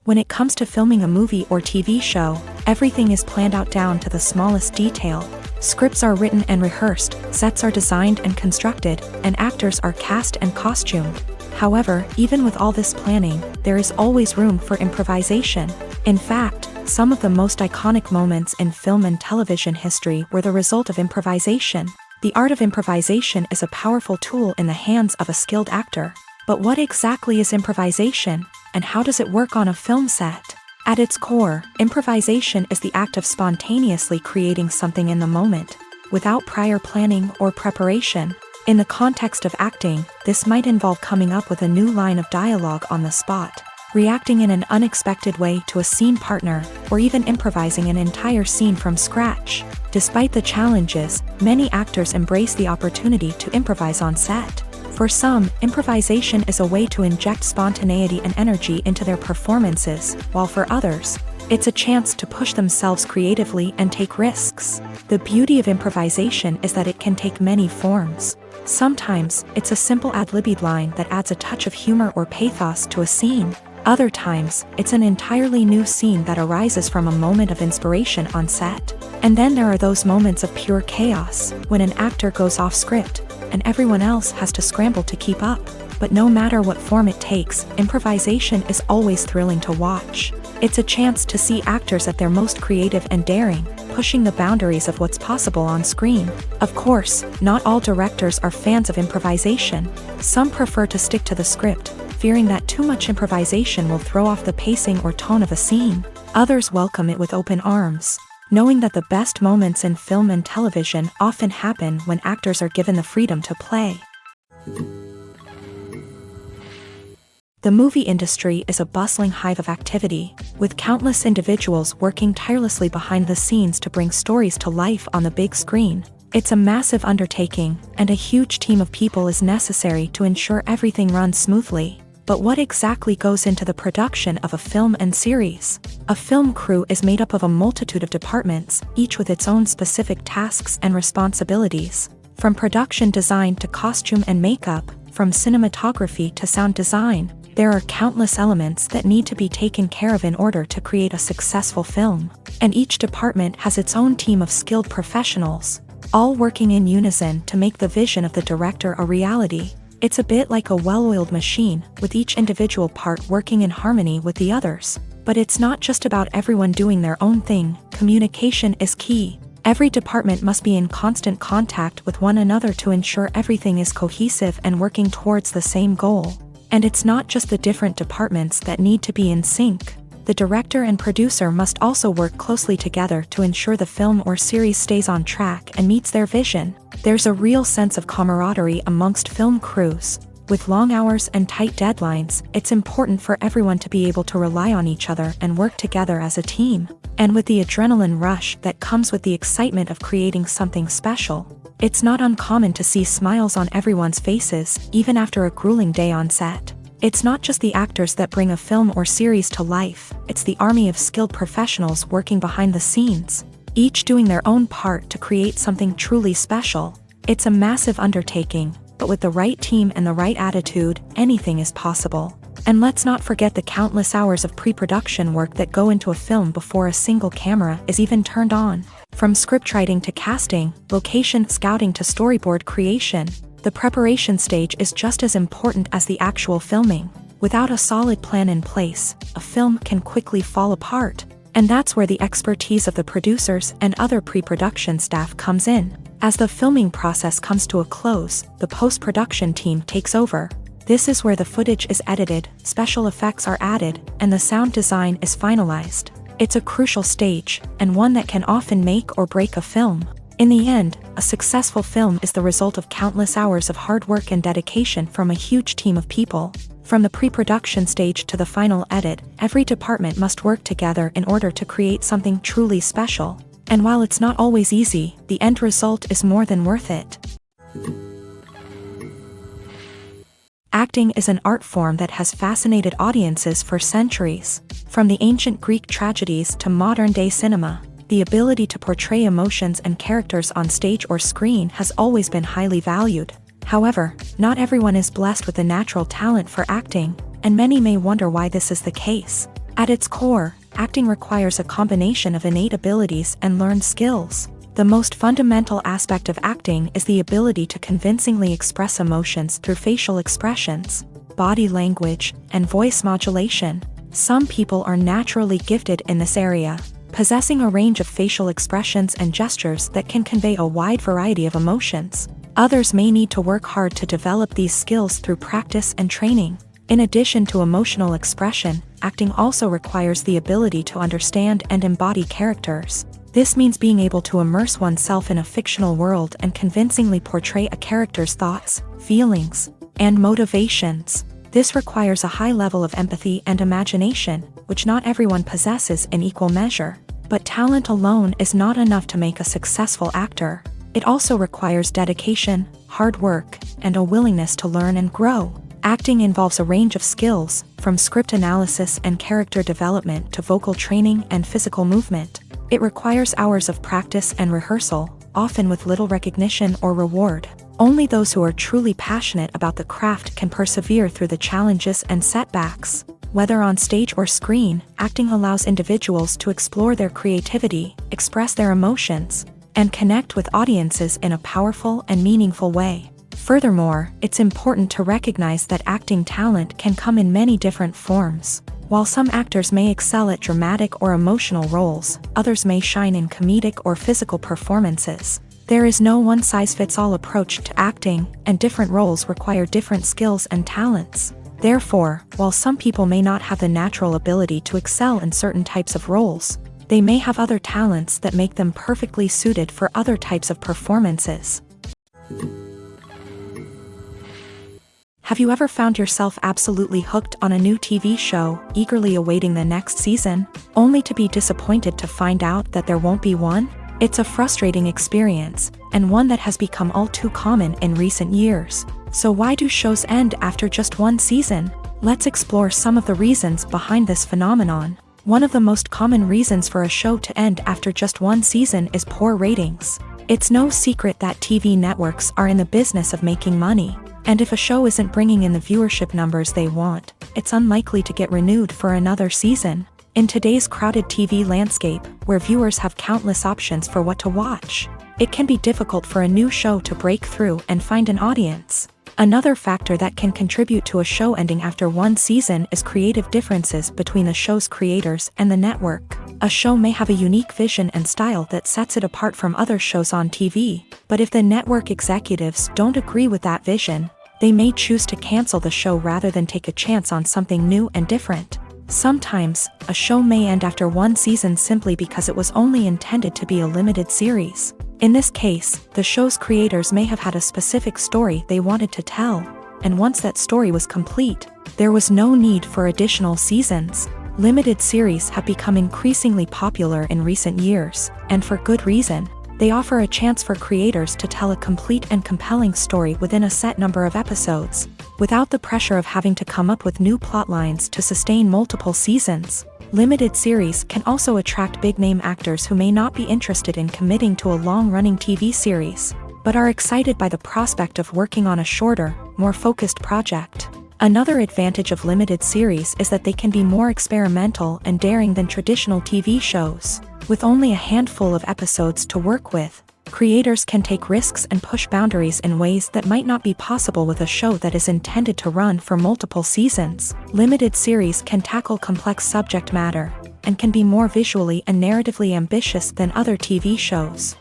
When it comes to filming a movie or TV show, everything is planned out down to the smallest detail. Scripts are written and rehearsed, sets are designed and constructed, and actors are cast and costumed. However, even with all this planning, there is always room for improvisation. In fact, some of the most iconic moments in film and television history were the result of improvisation. The art of improvisation is a powerful tool in the hands of a skilled actor. But what exactly is improvisation, and how does it work on a film set? At its core, improvisation is the act of spontaneously creating something in the moment, without prior planning or preparation. In the context of acting, this might involve coming up with a new line of dialogue on the spot, reacting in an unexpected way to a scene partner, or even improvising an entire scene from scratch. Despite the challenges, many actors embrace the opportunity to improvise on set. For some, improvisation is a way to inject spontaneity and energy into their performances, while for others, it's a chance to push themselves creatively and take risks. The beauty of improvisation is that it can take many forms. Sometimes, it's a simple ad-libbed line that adds a touch of humor or pathos to a scene. Other times, it's an entirely new scene that arises from a moment of inspiration on set. And then there are those moments of pure chaos, when an actor goes off script, and everyone else has to scramble to keep up. But no matter what form it takes, improvisation is always thrilling to watch. It's a chance to see actors at their most creative and daring, pushing the boundaries of what's possible on screen. Of course, not all directors are fans of improvisation. Some prefer to stick to the script, fearing that too much improvisation will throw off the pacing or tone of a scene. Others welcome it with open arms, knowing that the best moments in film and television often happen when actors are given the freedom to play. The movie industry is a bustling hive of activity, with countless individuals working tirelessly behind the scenes to bring stories to life on the big screen. It's a massive undertaking, and a huge team of people is necessary to ensure everything runs smoothly. But what exactly goes into the production of a film and series? A film crew is made up of a multitude of departments, each with its own specific tasks and responsibilities. From production design to costume and makeup, from cinematography to sound design, there are countless elements that need to be taken care of in order to create a successful film. And each department has its own team of skilled professionals, all working in unison to make the vision of the director a reality. It's a bit like a well-oiled machine, with each individual part working in harmony with the others. But it's not just about everyone doing their own thing. Communication is key. Every department must be in constant contact with one another to ensure everything is cohesive and working towards the same goal. And it's not just the different departments that need to be in sync. The director and producer must also work closely together to ensure the film or series stays on track and meets their vision. There's a real sense of camaraderie amongst film crews. With long hours and tight deadlines, it's important for everyone to be able to rely on each other and work together as a team. And with the adrenaline rush that comes with the excitement of creating something special, it's not uncommon to see smiles on everyone's faces, even after a grueling day on set. It's not just the actors that bring a film or series to life, it's the army of skilled professionals working behind the scenes, each doing their own part to create something truly special. It's a massive undertaking, but with the right team and the right attitude, anything is possible. And let's not forget the countless hours of pre-production work that go into a film before a single camera is even turned on. From scriptwriting to casting, location scouting to storyboard creation, the preparation stage is just as important as the actual filming. Without a solid plan in place, a film can quickly fall apart. And that's where the expertise of the producers and other pre-production staff comes in. As the filming process comes to a close, the post-production team takes over. This is where the footage is edited, special effects are added, and the sound design is finalized. It's a crucial stage, and one that can often make or break a film. In the end, a successful film is the result of countless hours of hard work and dedication from a huge team of people. From the pre-production stage to the final edit, every department must work together in order to create something truly special. And while it's not always easy, the end result is more than worth it. Acting is an art form that has fascinated audiences for centuries. From the ancient Greek tragedies to modern-day cinema, the ability to portray emotions and characters on stage or screen has always been highly valued. However, not everyone is blessed with a natural talent for acting, and many may wonder why this is the case. At its core, acting requires a combination of innate abilities and learned skills. The most fundamental aspect of acting is the ability to convincingly express emotions through facial expressions, body language, and voice modulation. Some people are naturally gifted in this area, possessing a range of facial expressions and gestures that can convey a wide variety of emotions. Others may need to work hard to develop these skills through practice and training. In addition to emotional expression, acting also requires the ability to understand and embody characters. This means being able to immerse oneself in a fictional world and convincingly portray a character's thoughts, feelings, and motivations. This requires a high level of empathy and imagination, which not everyone possesses in equal measure. But talent alone is not enough to make a successful actor. It also requires dedication, hard work, and a willingness to learn and grow. Acting involves a range of skills, from script analysis and character development to vocal training and physical movement. It requires hours of practice and rehearsal, often with little recognition or reward. Only those who are truly passionate about the craft can persevere through the challenges and setbacks. Whether on stage or screen, acting allows individuals to explore their creativity, express their emotions, and connect with audiences in a powerful and meaningful way. Furthermore, it's important to recognize that acting talent can come in many different forms. While some actors may excel at dramatic or emotional roles, others may shine in comedic or physical performances. There is no one-size-fits-all approach to acting, and different roles require different skills and talents. Therefore, while some people may not have the natural ability to excel in certain types of roles, they may have other talents that make them perfectly suited for other types of performances. Have you ever found yourself absolutely hooked on a new TV show, eagerly awaiting the next season, only to be disappointed to find out that there won't be one? It's a frustrating experience, and one that has become all too common in recent years. So why do shows end after just one season? Let's explore some of the reasons behind this phenomenon. One of the most common reasons for a show to end after just one season is poor ratings. It's no secret that TV networks are in the business of making money, and if a show isn't bringing in the viewership numbers they want, it's unlikely to get renewed for another season. In today's crowded TV landscape, where viewers have countless options for what to watch, it can be difficult for a new show to break through and find an audience. Another factor that can contribute to a show ending after one season is creative differences between the show's creators and the network. A show may have a unique vision and style that sets it apart from other shows on TV, but if the network executives don't agree with that vision, they may choose to cancel the show rather than take a chance on something new and different. Sometimes, a show may end after one season simply because it was only intended to be a limited series. In this case, the show's creators may have had a specific story they wanted to tell, and once that story was complete, there was no need for additional seasons. Limited series have become increasingly popular in recent years, and for good reason. They offer a chance for creators to tell a complete and compelling story within a set number of episodes, without the pressure of having to come up with new plotlines to sustain multiple seasons. Limited series can also attract big-name actors who may not be interested in committing to a long-running TV series, but are excited by the prospect of working on a shorter, more focused project. Another advantage of limited series is that they can be more experimental and daring than traditional TV shows. With only a handful of episodes to work with, creators can take risks and push boundaries in ways that might not be possible with a show that is intended to run for multiple seasons. Limited series can tackle complex subject matter, and can be more visually and narratively ambitious than other TV shows.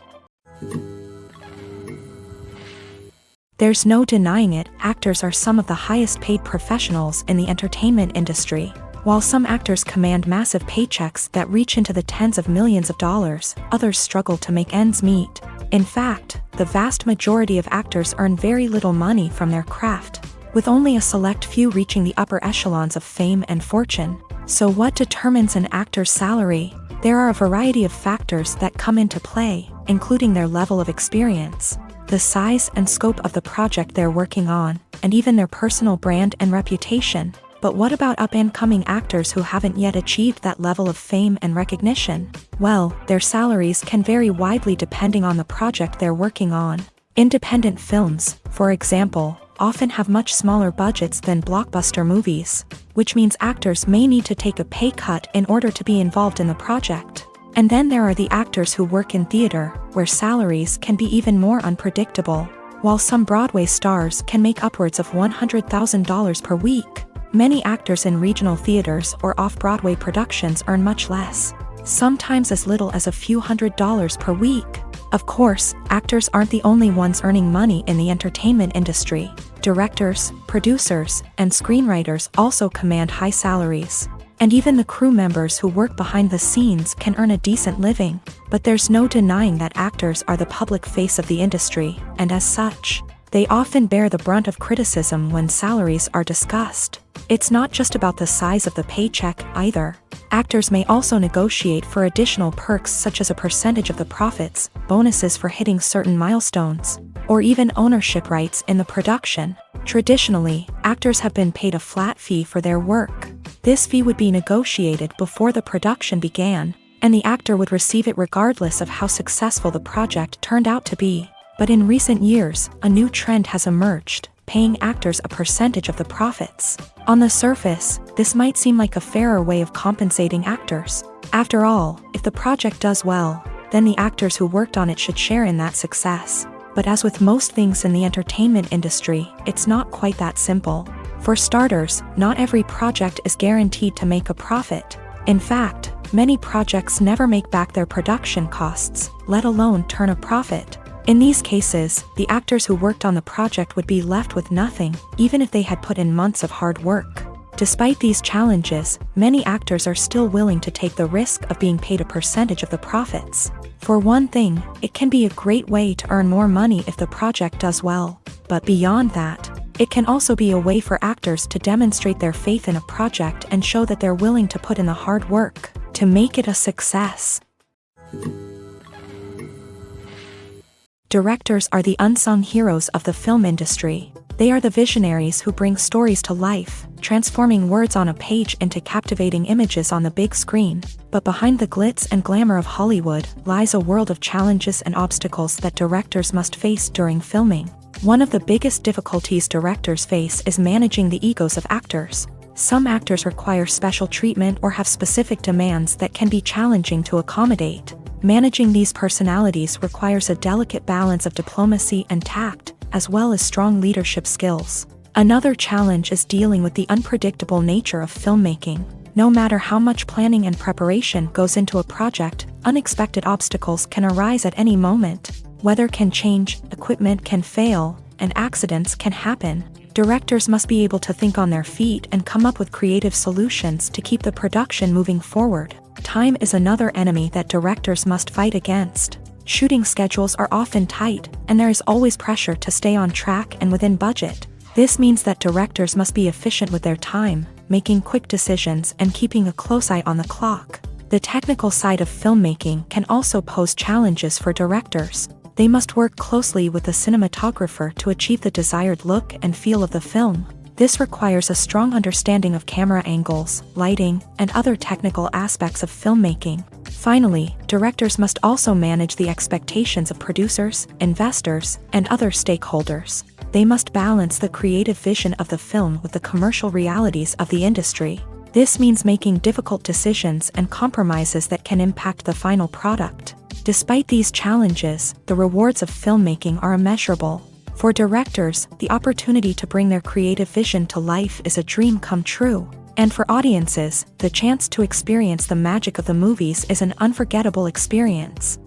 There's no denying it, actors are some of the highest paid professionals in the entertainment industry. While some actors command massive paychecks that reach into the tens of millions of dollars, others struggle to make ends meet. In fact, the vast majority of actors earn very little money from their craft, with only a select few reaching the upper echelons of fame and fortune. So what determines an actor's salary? There are a variety of factors that come into play, including their level of experience, the size and scope of the project they're working on, and even their personal brand and reputation. But what about up-and-coming actors who haven't yet achieved that level of fame and recognition? Well, their salaries can vary widely depending on the project they're working on. Independent films, for example, often have much smaller budgets than blockbuster movies, which means actors may need to take a pay cut in order to be involved in the project. And then there are the actors who work in theater, where salaries can be even more unpredictable. While some Broadway stars can make upwards of $100,000 per week, many actors in regional theaters or off-Broadway productions earn much less, sometimes as little as a few $100s per week. Of course, actors aren't the only ones earning money in the entertainment industry. Directors, producers, and screenwriters also command high salaries. And even the crew members who work behind the scenes can earn a decent living. But there's no denying that actors are the public face of the industry, and as such, they often bear the brunt of criticism when salaries are discussed. It's not just about the size of the paycheck, either. Actors may also negotiate for additional perks such as a percentage of the profits, bonuses for hitting certain milestones, or even ownership rights in the production. Traditionally, actors have been paid a flat fee for their work. This fee would be negotiated before the production began, and the actor would receive it regardless of how successful the project turned out to be. But in recent years, a new trend has emerged, paying actors a percentage of the profits. On the surface, this might seem like a fairer way of compensating actors. After all, if the project does well, then the actors who worked on it should share in that success. But as with most things in the entertainment industry, it's not quite that simple. For starters, not every project is guaranteed to make a profit. In fact, many projects never make back their production costs, let alone turn a profit. In these cases, the actors who worked on the project would be left with nothing, even if they had put in months of hard work. Despite these challenges, many actors are still willing to take the risk of being paid a percentage of the profits. For one thing, it can be a great way to earn more money if the project does well. But beyond that, it can also be a way for actors to demonstrate their faith in a project and show that they're willing to put in the hard work to make it a success. Directors are the unsung heroes of the film industry. They are the visionaries who bring stories to life, transforming words on a page into captivating images on the big screen. But behind the glitz and glamour of Hollywood lies a world of challenges and obstacles that directors must face during filming. One of the biggest difficulties directors face is managing the egos of actors. Some actors require special treatment or have specific demands that can be challenging to accommodate. Managing these personalities requires a delicate balance of diplomacy and tact, as well as strong leadership skills. Another challenge is dealing with the unpredictable nature of filmmaking. No matter how much planning and preparation goes into a project, unexpected obstacles can arise at any moment. Weather can change, equipment can fail, and accidents can happen. Directors must be able to think on their feet and come up with creative solutions to keep the production moving forward. Time is another enemy that directors must fight against. Shooting schedules are often tight, and there is always pressure to stay on track and within budget. This means that directors must be efficient with their time, making quick decisions and keeping a close eye on the clock. The technical side of filmmaking can also pose challenges for directors. They must work closely with the cinematographer to achieve the desired look and feel of the film. This requires a strong understanding of camera angles, lighting, and other technical aspects of filmmaking. Finally, directors must also manage the expectations of producers, investors, and other stakeholders. They must balance the creative vision of the film with the commercial realities of the industry. This means making difficult decisions and compromises that can impact the final product. Despite these challenges, the rewards of filmmaking are immeasurable. For directors, the opportunity to bring their creative vision to life is a dream come true. And for audiences, the chance to experience the magic of the movies is an unforgettable experience.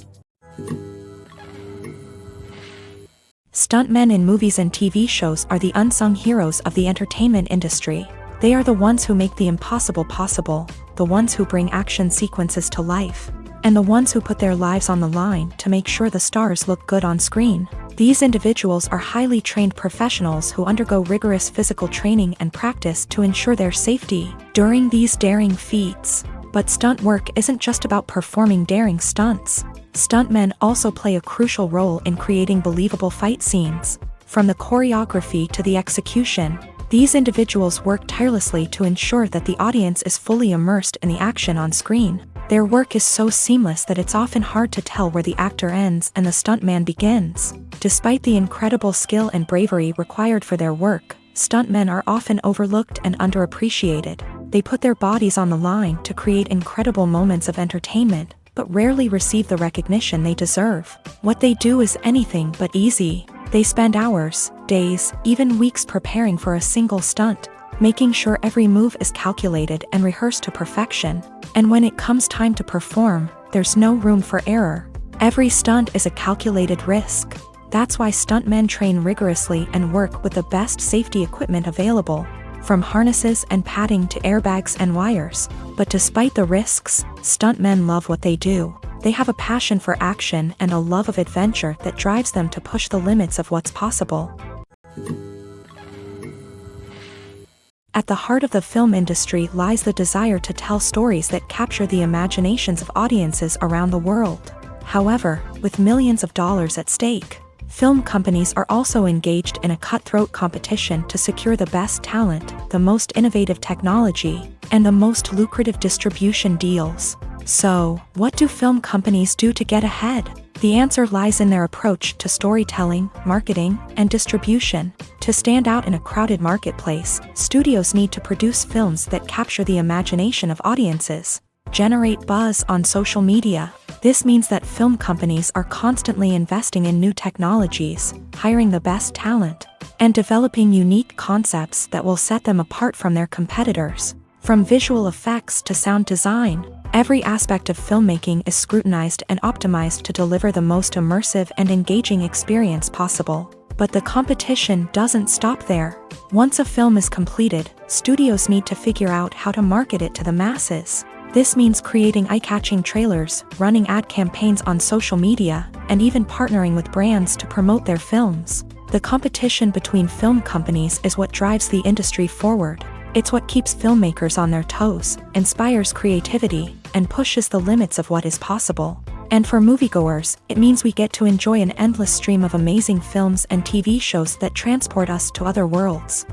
Stuntmen in movies and TV shows are the unsung heroes of the entertainment industry. They are the ones who make the impossible possible, the ones who bring action sequences to life, and the ones who put their lives on the line to make sure the stars look good on screen. These individuals are highly trained professionals who undergo rigorous physical training and practice to ensure their safety during these daring feats. But stunt work isn't just about performing daring stunts. Stuntmen also play a crucial role in creating believable fight scenes. From the choreography to the execution, these individuals work tirelessly to ensure that the audience is fully immersed in the action on screen. Their work is so seamless that it's often hard to tell where the actor ends and the stuntman begins. Despite the incredible skill and bravery required for their work, stuntmen are often overlooked and underappreciated. They put their bodies on the line to create incredible moments of entertainment, but rarely receive the recognition they deserve. What they do is anything but easy. They spend hours, days, even weeks preparing for a single stunt, making sure every move is calculated and rehearsed to perfection. And when it comes time to perform, there's no room for error. Every stunt is a calculated risk. That's why stuntmen train rigorously and work with the best safety equipment available, from harnesses and padding to airbags and wires. But despite the risks, stuntmen love what they do. They have a passion for action and a love of adventure that drives them to push the limits of what's possible. At the heart of the film industry lies the desire to tell stories that capture the imaginations of audiences around the world. However, with millions of dollars at stake, film companies are also engaged in a cutthroat competition to secure the best talent, the most innovative technology, and the most lucrative distribution deals. So, what do film companies do to get ahead? The answer lies in their approach to storytelling, marketing, and distribution. To stand out in a crowded marketplace, studios need to produce films that capture the imagination of audiences, generate buzz on social media. This means that film companies are constantly investing in new technologies, hiring the best talent, and developing unique concepts that will set them apart from their competitors. From visual effects to sound design, every aspect of filmmaking is scrutinized and optimized to deliver the most immersive and engaging experience possible. But the competition doesn't stop there. Once a film is completed, studios need to figure out how to market it to the masses. This means creating eye-catching trailers, running ad campaigns on social media, and even partnering with brands to promote their films. The competition between film companies is what drives the industry forward. It's what keeps filmmakers on their toes, inspires creativity, and pushes the limits of what is possible. And for moviegoers, it means we get to enjoy an endless stream of amazing films and TV shows that transport us to other worlds.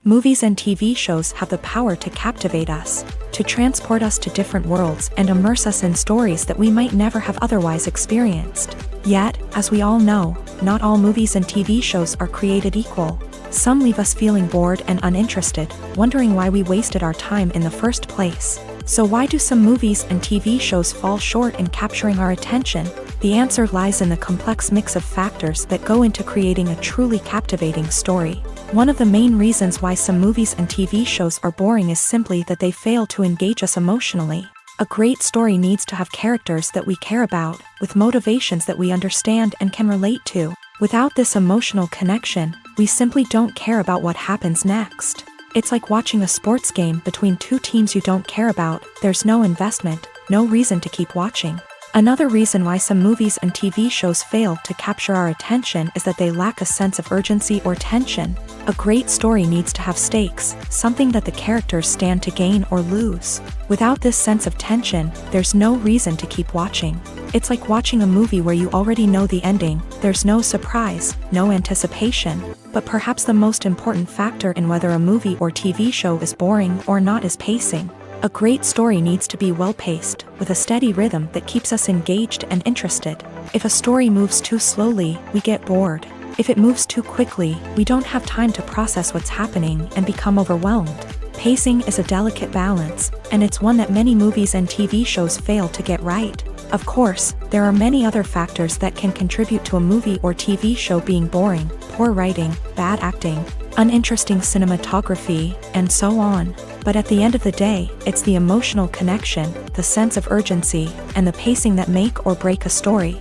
Movies and TV shows have the power to captivate us, to transport us to different worlds and immerse us in stories that we might never have otherwise experienced. Yet, as we all know, not all movies and TV shows are created equal. Some leave us feeling bored and uninterested, wondering why we wasted our time in the first place. So why do some movies and TV shows fall short in capturing our attention? The answer lies in the complex mix of factors that go into creating a truly captivating story. One of the main reasons why some movies and TV shows are boring is simply that they fail to engage us emotionally. A great story needs to have characters that we care about, with motivations that we understand and can relate to. Without this emotional connection, we simply don't care about what happens next. It's like watching a sports game between two teams you don't care about. There's no investment, no reason to keep watching. Another reason why some movies and TV shows fail to capture our attention is that they lack a sense of urgency or tension. A great story needs to have stakes, something that the characters stand to gain or lose. Without this sense of tension, there's no reason to keep watching. It's like watching a movie where you already know the ending. There's no surprise, no anticipation. But perhaps the most important factor in whether a movie or TV show is boring or not is pacing. A great story needs to be well-paced, with a steady rhythm that keeps us engaged and interested. If a story moves too slowly, we get bored. If it moves too quickly, we don't have time to process what's happening and become overwhelmed. Pacing is a delicate balance, and it's one that many movies and TV shows fail to get right. Of course, there are many other factors that can contribute to a movie or TV show being boring: poor writing, bad acting, uninteresting cinematography, and so on. But at the end of the day, it's the emotional connection, the sense of urgency, and the pacing that make or break a story.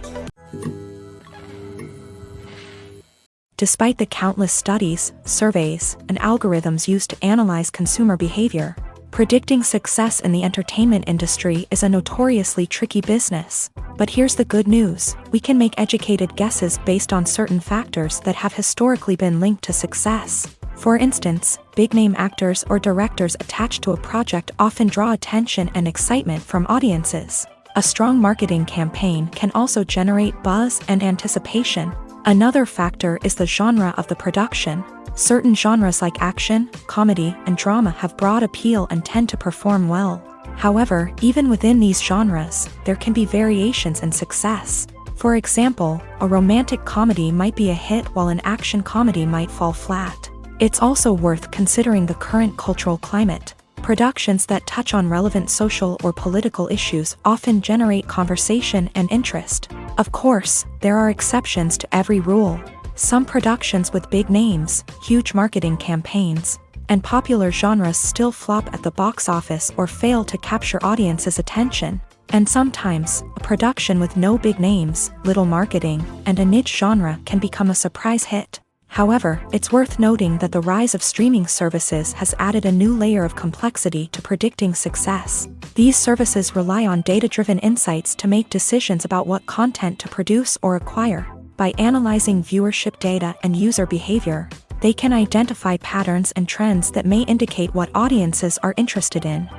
Despite the countless studies, surveys, and algorithms used to analyze consumer behavior, predicting success in the entertainment industry is a notoriously tricky business. But here's the good news: we can make educated guesses based on certain factors that have historically been linked to success. For instance, big-name actors or directors attached to a project often draw attention and excitement from audiences. A strong marketing campaign can also generate buzz and anticipation. Another factor is the genre of the production. Certain genres like action, comedy, and drama have broad appeal and tend to perform well. However, even within these genres, there can be variations in success. For example, a romantic comedy might be a hit while an action comedy might fall flat. It's also worth considering the current cultural climate. Productions that touch on relevant social or political issues often generate conversation and interest. Of course, there are exceptions to every rule. Some productions with big names, huge marketing campaigns, and popular genres still flop at the box office or fail to capture audiences' attention. And sometimes, a production with no big names, little marketing, and a niche genre can become a surprise hit. However, it's worth noting that the rise of streaming services has added a new layer of complexity to predicting success. These services rely on data-driven insights to make decisions about what content to produce or acquire. By analyzing viewership data and user behavior, they can identify patterns and trends that may indicate what audiences are interested in.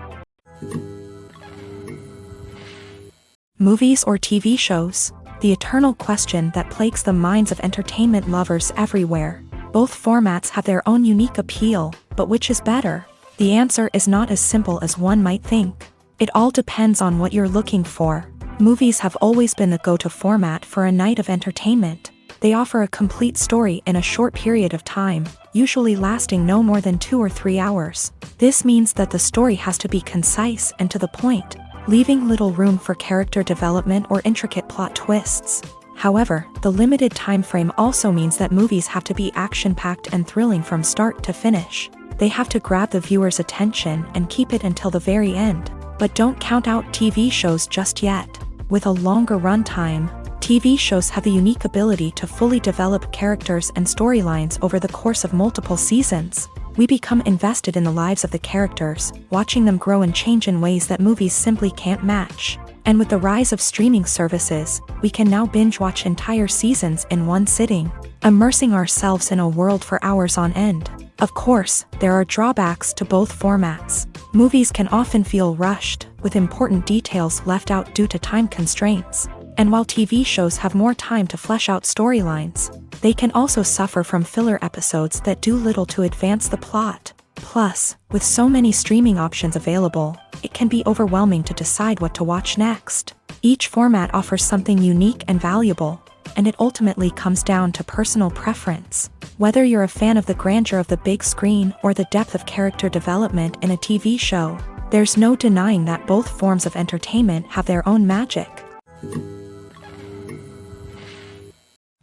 Movies or TV shows? The eternal question that plagues the minds of entertainment lovers everywhere. Both formats have their own unique appeal, but which is better? The answer is not as simple as one might think. It all depends on what you're looking for. Movies have always been the go-to format for a night of entertainment. They offer a complete story in a short period of time, usually lasting no more than 2 or 3 hours. This means that the story has to be concise and to the point, leaving little room for character development or intricate plot twists. However, the limited time frame also means that movies have to be action-packed and thrilling from start to finish. They have to grab the viewer's attention and keep it until the very end. But don't count out TV shows just yet. With a longer runtime, TV shows have the unique ability to fully develop characters and storylines over the course of multiple seasons. We become invested in the lives of the characters, watching them grow and change in ways that movies simply can't match. And with the rise of streaming services, we can now binge-watch entire seasons in one sitting, immersing ourselves in a world for hours on end. Of course, there are drawbacks to both formats. Movies can often feel rushed, with important details left out due to time constraints. And while TV shows have more time to flesh out storylines, they can also suffer from filler episodes that do little to advance the plot. Plus, with so many streaming options available, it can be overwhelming to decide what to watch next. Each format offers something unique and valuable, and it ultimately comes down to personal preference. Whether you're a fan of the grandeur of the big screen or the depth of character development in a TV show, there's no denying that both forms of entertainment have their own magic.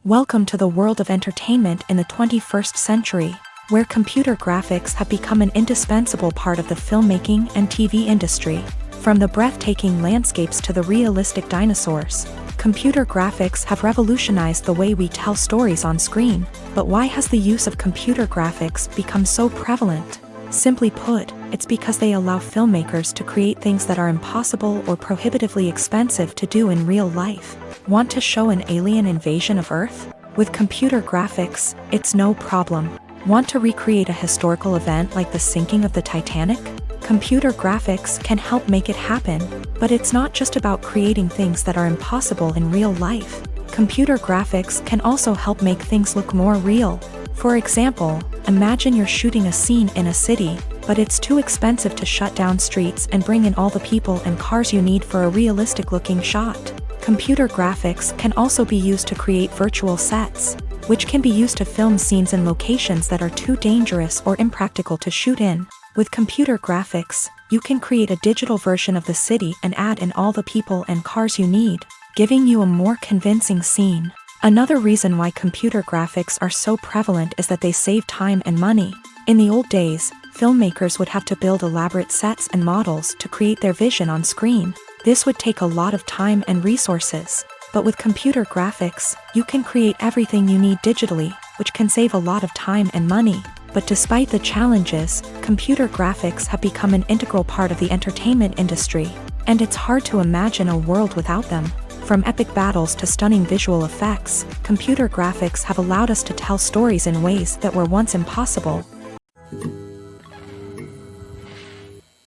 Welcome to the world of entertainment in the 21st century, where computer graphics have become an indispensable part of the filmmaking and TV industry. From the breathtaking landscapes to the realistic dinosaurs, computer graphics have revolutionized the way we tell stories on screen. But why has the use of computer graphics become so prevalent? Simply put, it's because they allow filmmakers to create things that are impossible or prohibitively expensive to do in real life. Want to show an alien invasion of Earth? With computer graphics, it's no problem. Want to recreate a historical event like the sinking of the Titanic? Computer graphics can help make it happen, but it's not just about creating things that are impossible in real life. Computer graphics can also help make things look more real. For example, imagine you're shooting a scene in a city, but it's too expensive to shut down streets and bring in all the people and cars you need for a realistic-looking shot. Computer graphics can also be used to create virtual sets, which can be used to film scenes in locations that are too dangerous or impractical to shoot in. With computer graphics, you can create a digital version of the city and add in all the people and cars you need, giving you a more convincing scene. Another reason why computer graphics are so prevalent is that they save time and money. In the old days, filmmakers would have to build elaborate sets and models to create their vision on screen. This would take a lot of time and resources. But with computer graphics, you can create everything you need digitally, which can save a lot of time and money. But despite the challenges, computer graphics have become an integral part of the entertainment industry, and it's hard to imagine a world without them. From epic battles to stunning visual effects, computer graphics have allowed us to tell stories in ways that were once impossible.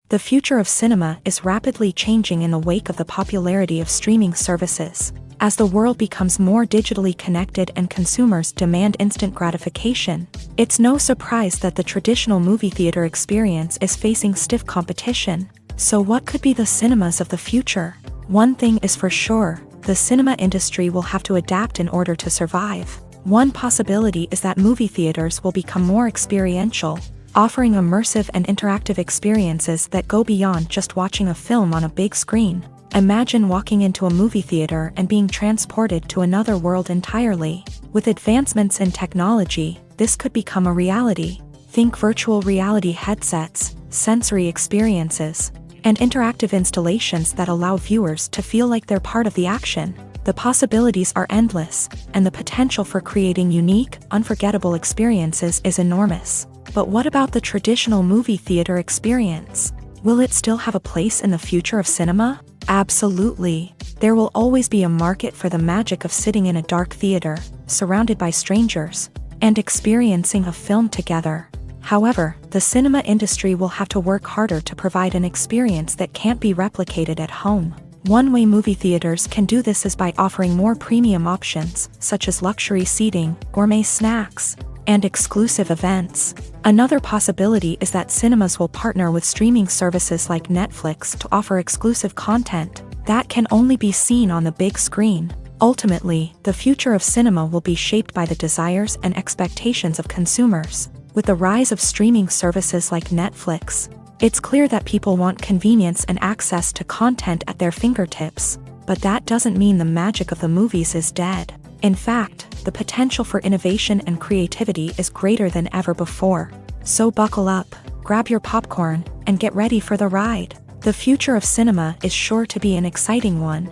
The future of cinema is rapidly changing in the wake of the popularity of streaming services. As the world becomes more digitally connected and consumers demand instant gratification, it's no surprise that the traditional movie theater experience is facing stiff competition. So what could be the cinemas of the future? One thing is for sure, the cinema industry will have to adapt in order to survive. One possibility is that movie theaters will become more experiential, offering immersive and interactive experiences that go beyond just watching a film on a big screen. Imagine walking into a movie theater and being transported to another world entirely. With advancements in technology, this could become a reality. Think virtual reality headsets, sensory experiences, and interactive installations that allow viewers to feel like they're part of the action. The possibilities are endless, and the potential for creating unique, unforgettable experiences is enormous. But what about the traditional movie theater experience? Will it still have a place in the future of cinema? Absolutely. There will always be a market for the magic of sitting in a dark theater, surrounded by strangers, and experiencing a film together. However, the cinema industry will have to work harder to provide an experience that can't be replicated at home. One way movie theaters can do this is by offering more premium options, such as luxury seating, gourmet snacks, and exclusive events. Another possibility is that cinemas will partner with streaming services like Netflix to offer exclusive content that can only be seen on the big screen. Ultimately, the future of cinema will be shaped by the desires and expectations of consumers. With the rise of streaming services like Netflix, it's clear that people want convenience and access to content at their fingertips. But that doesn't mean the magic of the movies is dead. In fact, the potential for innovation and creativity is greater than ever before. So buckle up, grab your popcorn, and get ready for the ride. The future of cinema is sure to be an exciting one.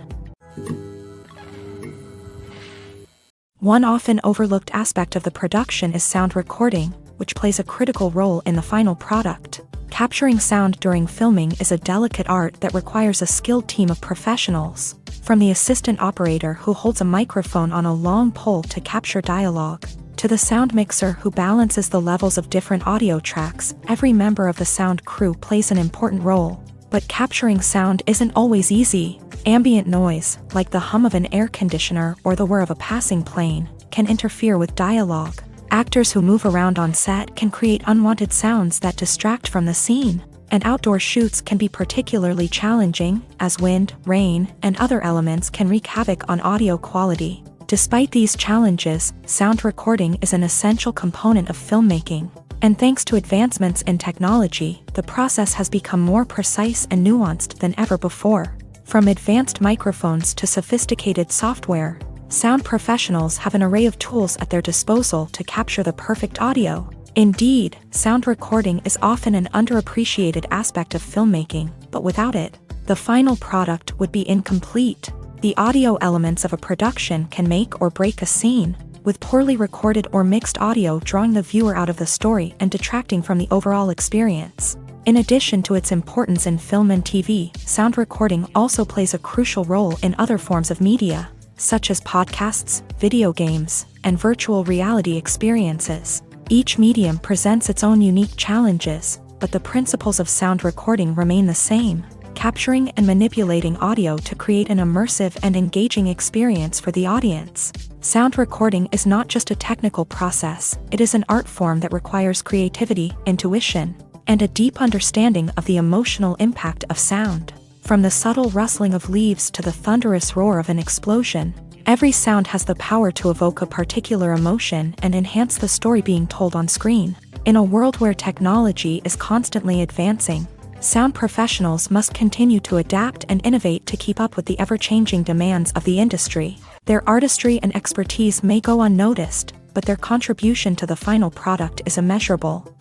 One often overlooked aspect of the production is sound recording, which plays a critical role in the final product. Capturing sound during filming is a delicate art that requires a skilled team of professionals. From the assistant operator who holds a microphone on a long pole to capture dialogue, to the sound mixer who balances the levels of different audio tracks, every member of the sound crew plays an important role. But capturing sound isn't always easy. Ambient noise, like the hum of an air conditioner or the whir of a passing plane, can interfere with dialogue. Actors who move around on set can create unwanted sounds that distract from the scene. And outdoor shoots can be particularly challenging, as wind, rain, and other elements can wreak havoc on audio quality. Despite these challenges, sound recording is an essential component of filmmaking. And thanks to advancements in technology, the process has become more precise and nuanced than ever before. From advanced microphones to sophisticated software, sound professionals have an array of tools at their disposal to capture the perfect audio. Indeed, sound recording is often an underappreciated aspect of filmmaking, but without it, the final product would be incomplete. The audio elements of a production can make or break a scene, with poorly recorded or mixed audio drawing the viewer out of the story and detracting from the overall experience. In addition to its importance in film and TV, sound recording also plays a crucial role in other forms of media, such as podcasts, video games, and virtual reality experiences. Each medium presents its own unique challenges, but the principles of sound recording remain the same, capturing and manipulating audio to create an immersive and engaging experience for the audience. Sound recording is not just a technical process, it is an art form that requires creativity, intuition, and a deep understanding of the emotional impact of sound. From the subtle rustling of leaves to the thunderous roar of an explosion, every sound has the power to evoke a particular emotion and enhance the story being told on screen. In a world where technology is constantly advancing, sound professionals must continue to adapt and innovate to keep up with the ever-changing demands of the industry. Their artistry and expertise may go unnoticed, but their contribution to the final product is immeasurable.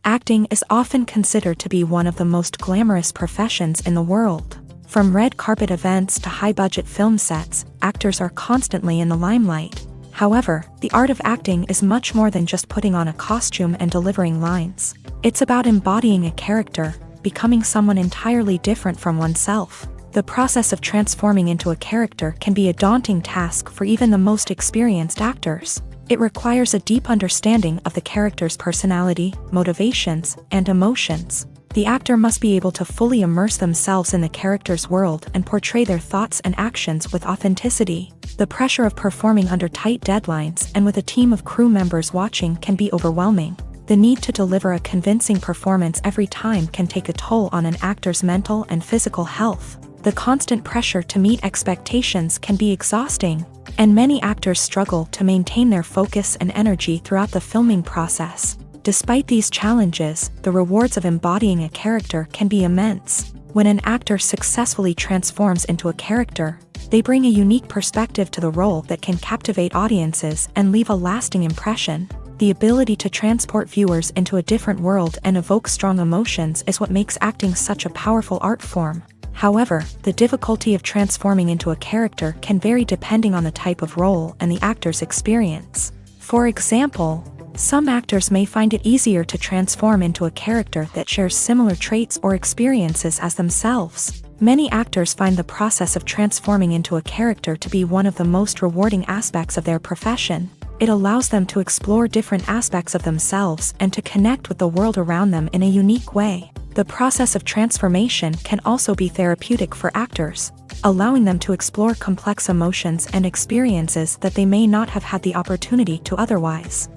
Acting is often considered to be one of the most glamorous professions in the world. From red carpet events to high-budget film sets, actors are constantly in the limelight. However, the art of acting is much more than just putting on a costume and delivering lines. It's about embodying a character, becoming someone entirely different from oneself. The process of transforming into a character can be a daunting task for even the most experienced actors. It requires a deep understanding of the character's personality, motivations, and emotions. The actor must be able to fully immerse themselves in the character's world and portray their thoughts and actions with authenticity. The pressure of performing under tight deadlines and with a team of crew members watching can be overwhelming. The need to deliver a convincing performance every time can take a toll on an actor's mental and physical health. The constant pressure to meet expectations can be exhausting, and many actors struggle to maintain their focus and energy throughout the filming process. Despite these challenges, the rewards of embodying a character can be immense. When an actor successfully transforms into a character, they bring a unique perspective to the role that can captivate audiences and leave a lasting impression. The ability to transport viewers into a different world and evoke strong emotions is what makes acting such a powerful art form. However, the difficulty of transforming into a character can vary depending on the type of role and the actor's experience. For example, some actors may find it easier to transform into a character that shares similar traits or experiences as themselves. Many actors find the process of transforming into a character to be one of the most rewarding aspects of their profession. It allows them to explore different aspects of themselves and to connect with the world around them in a unique way. The process of transformation can also be therapeutic for actors, allowing them to explore complex emotions and experiences that they may not have had the opportunity to otherwise.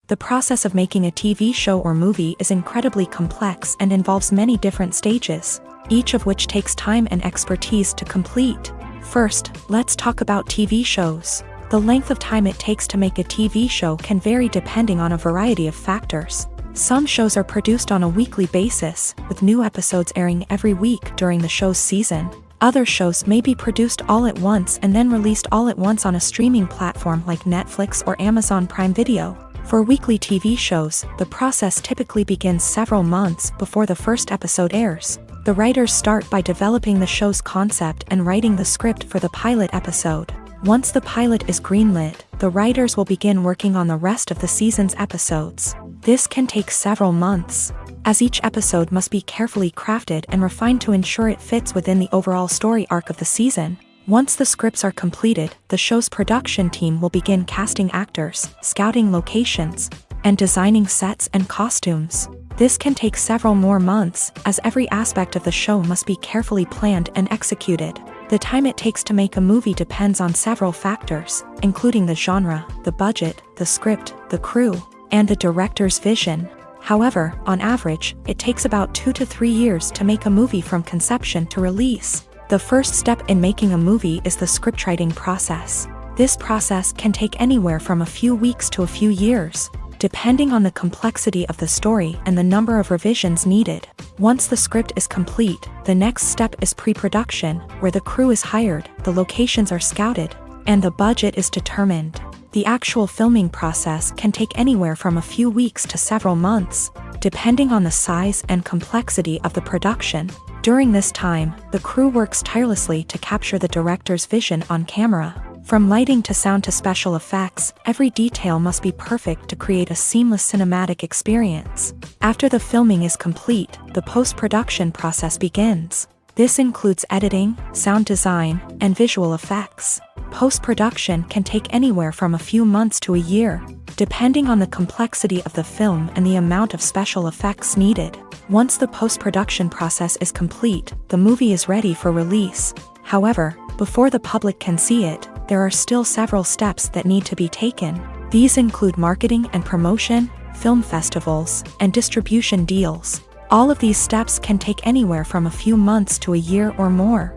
The process of making a TV show or movie is incredibly complex and involves many different stages, each of which takes time and expertise to complete. First, let's talk about TV shows. The length of time it takes to make a TV show can vary depending on a variety of factors. Some shows are produced on a weekly basis, with new episodes airing every week during the show's season. Other shows may be produced all at once and then released all at once on a streaming platform like Netflix or Amazon Prime Video. For weekly TV shows, the process typically begins several months before the first episode airs. The writers start by developing the show's concept and writing the script for the pilot episode. Once the pilot is greenlit, the writers will begin working on the rest of the season's episodes. This can take several months, as each episode must be carefully crafted and refined to ensure it fits within the overall story arc of the season. Once the scripts are completed, the show's production team will begin casting actors, scouting locations, and designing sets and costumes. This can take several more months, as every aspect of the show must be carefully planned and executed. The time it takes to make a movie depends on several factors, including the genre, the budget, the script, the crew, and the director's vision. However, on average, it takes about 2 to 3 years to make a movie from conception to release. The first step in making a movie is the scriptwriting process. This process can take anywhere from a few weeks to a few years, depending on the complexity of the story and the number of revisions needed. Once the script is complete, the next step is pre-production, where the crew is hired, the locations are scouted, and the budget is determined. The actual filming process can take anywhere from a few weeks to several months, depending on the size and complexity of the production. During this time, the crew works tirelessly to capture the director's vision on camera. From lighting to sound to special effects, every detail must be perfect to create a seamless cinematic experience. After the filming is complete, the post-production process begins. This includes editing, sound design, and visual effects. Post-production can take anywhere from a few months to a year, depending on the complexity of the film and the amount of special effects needed. Once the post-production process is complete, the movie is ready for release. However, before the public can see it, there are still several steps that need to be taken. These include marketing and promotion, film festivals, and distribution deals. All of these steps can take anywhere from a few months to a year or more.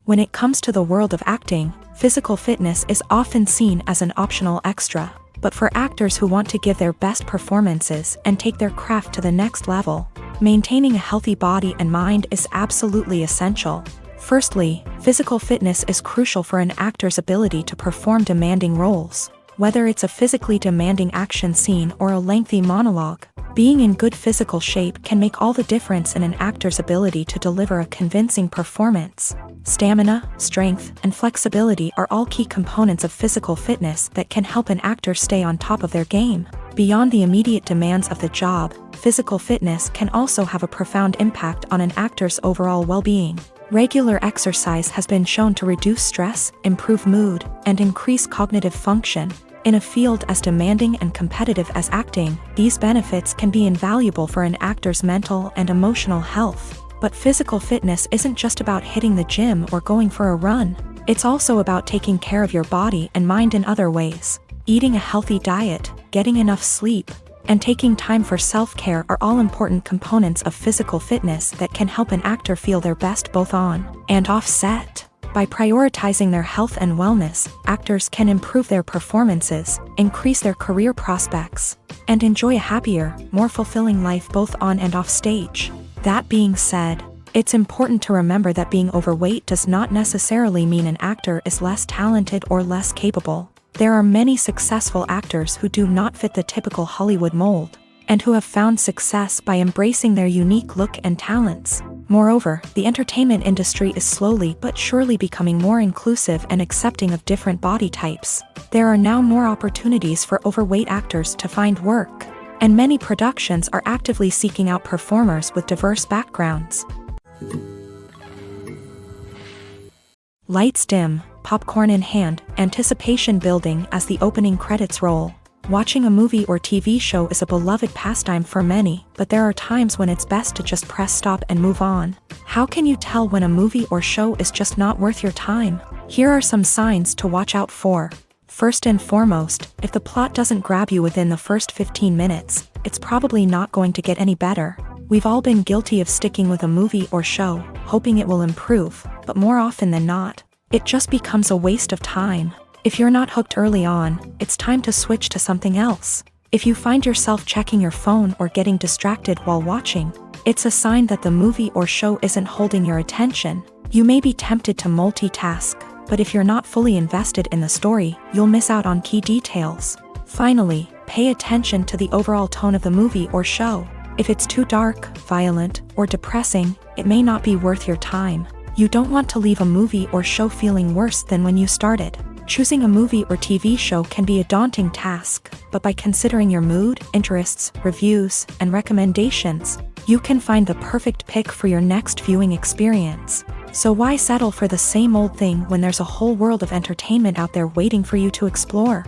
When it comes to the world of acting, physical fitness is often seen as an optional extra. But for actors who want to give their best performances and take their craft to the next level, maintaining a healthy body and mind is absolutely essential. Firstly, physical fitness is crucial for an actor's ability to perform demanding roles. Whether it's a physically demanding action scene or a lengthy monologue, being in good physical shape can make all the difference in an actor's ability to deliver a convincing performance. Stamina, strength, and flexibility are all key components of physical fitness that can help an actor stay on top of their game. Beyond the immediate demands of the job, physical fitness can also have a profound impact on an actor's overall well-being. Regular exercise has been shown to reduce stress, improve mood, and increase cognitive function. In a field as demanding and competitive as acting, these benefits can be invaluable for an actor's mental and emotional health. But physical fitness isn't just about hitting the gym or going for a run. It's also about taking care of your body and mind in other ways. Eating a healthy diet, getting enough sleep, and taking time for self-care are all important components of physical fitness that can help an actor feel their best both on and off set. By prioritizing their health and wellness, actors can improve their performances, increase their career prospects, and enjoy a happier, more fulfilling life both on and off stage. That being said, it's important to remember that being overweight does not necessarily mean an actor is less talented or less capable. There are many successful actors who do not fit the typical Hollywood mold, and who have found success by embracing their unique look and talents. Moreover, the entertainment industry is slowly but surely becoming more inclusive and accepting of different body types. There are now more opportunities for overweight actors to find work, and many productions are actively seeking out performers with diverse backgrounds. Lights dim, popcorn in hand, anticipation building as the opening credits roll. Watching a movie or TV show is a beloved pastime for many, but there are times when it's best to just press stop and move on. How can you tell when a movie or show is just not worth your time? Here are some signs to watch out for. First and foremost, if the plot doesn't grab you within the first 15 minutes, it's probably not going to get any better. We've all been guilty of sticking with a movie or show, hoping it will improve, but more often than not, it just becomes a waste of time. If you're not hooked early on, it's time to switch to something else. If you find yourself checking your phone or getting distracted while watching, it's a sign that the movie or show isn't holding your attention. You may be tempted to multitask, but if you're not fully invested in the story, you'll miss out on key details. Finally, pay attention to the overall tone of the movie or show. If it's too dark, violent, or depressing, it may not be worth your time. You don't want to leave a movie or show feeling worse than when you started. Choosing a movie or TV show can be a daunting task, but by considering your mood, interests, reviews, and recommendations, you can find the perfect pick for your next viewing experience. So why settle for the same old thing when there's a whole world of entertainment out there waiting for you to explore?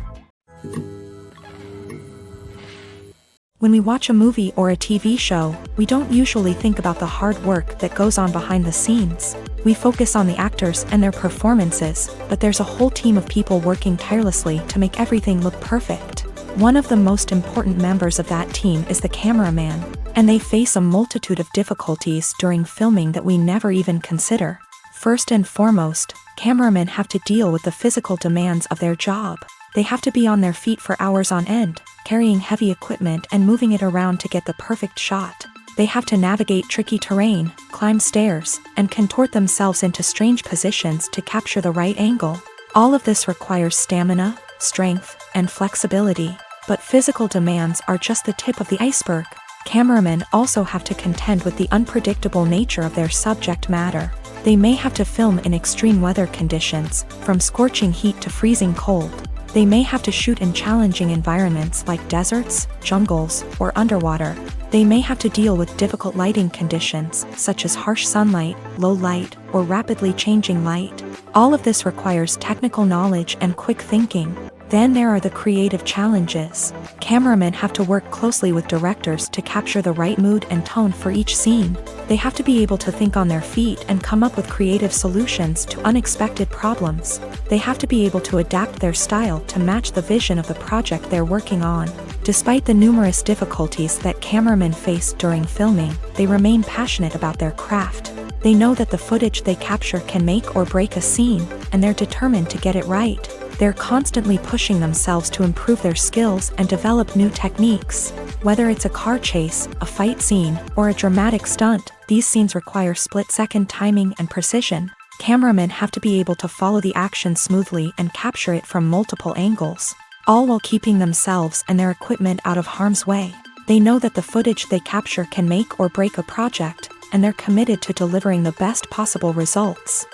When we watch a movie or a TV show, we don't usually think about the hard work that goes on behind the scenes. We focus on the actors and their performances, but there's a whole team of people working tirelessly to make everything look perfect. One of the most important members of that team is the cameraman, and they face a multitude of difficulties during filming that we never even consider. First and foremost, cameramen have to deal with the physical demands of their job. They have to be on their feet for hours on end, carrying heavy equipment and moving it around to get the perfect shot. They have to navigate tricky terrain, climb stairs, and contort themselves into strange positions to capture the right angle. All of this requires stamina, strength, and flexibility. But physical demands are just the tip of the iceberg. Cameramen also have to contend with the unpredictable nature of their subject matter. They may have to film in extreme weather conditions, from scorching heat to freezing cold. They may have to shoot in challenging environments like deserts, jungles, or underwater. They may have to deal with difficult lighting conditions, such as harsh sunlight, low light, or rapidly changing light. All of this requires technical knowledge and quick thinking. Then there are the creative challenges. Cameramen have to work closely with directors to capture the right mood and tone for each scene. They have to be able to think on their feet and come up with creative solutions to unexpected problems. They have to be able to adapt their style to match the vision of the project they're working on. Despite the numerous difficulties that cameramen face during filming, they remain passionate about their craft. They know that the footage they capture can make or break a scene, and they're determined to get it right. They're constantly pushing themselves to improve their skills and develop new techniques. Whether it's a car chase, a fight scene, or a dramatic stunt, these scenes require split-second timing and precision. Cameramen have to be able to follow the action smoothly and capture it from multiple angles, all while keeping themselves and their equipment out of harm's way. They know that the footage they capture can make or break a project, and they're committed to delivering the best possible results.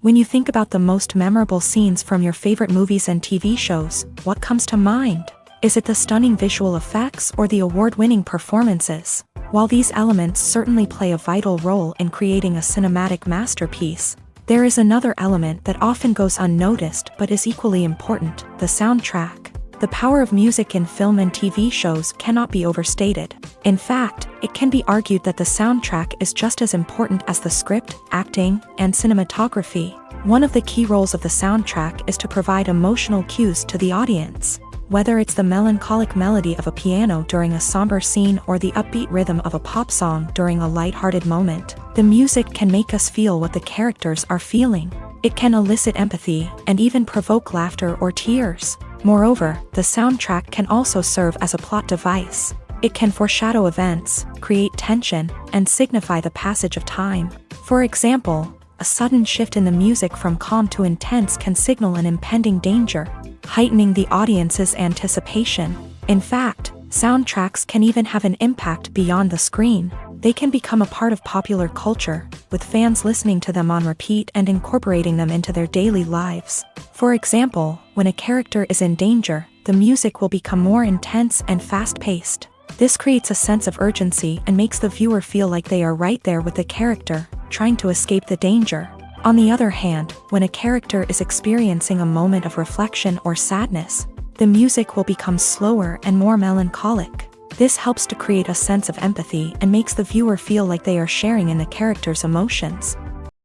When you think about the most memorable scenes from your favorite movies and TV shows, what comes to mind? Is it the stunning visual effects or the award-winning performances? While these elements certainly play a vital role in creating a cinematic masterpiece, There is another element that often goes unnoticed but is equally important: the soundtrack. The power of music in film and TV shows cannot be overstated. In fact, it can be argued that the soundtrack is just as important as the script, acting, and cinematography. One of the key roles of the soundtrack is to provide emotional cues to the audience. Whether it's the melancholic melody of a piano during a somber scene or the upbeat rhythm of a pop song during a lighthearted moment, the music can make us feel what the characters are feeling. It can elicit empathy and even provoke laughter or tears. Moreover, the soundtrack can also serve as a plot device. It can foreshadow events, create tension, and signify the passage of time. For example, a sudden shift in the music from calm to intense can signal an impending danger, heightening the audience's anticipation. In fact, soundtracks can even have an impact beyond the screen. They can become a part of popular culture, with fans listening to them on repeat and incorporating them into their daily lives. For example, when a character is in danger, the music will become more intense and fast-paced. This creates a sense of urgency and makes the viewer feel like they are right there with the character, trying to escape the danger. On the other hand, when a character is experiencing a moment of reflection or sadness, the music will become slower and more melancholic. This helps to create a sense of empathy and makes the viewer feel like they are sharing in the character's emotions.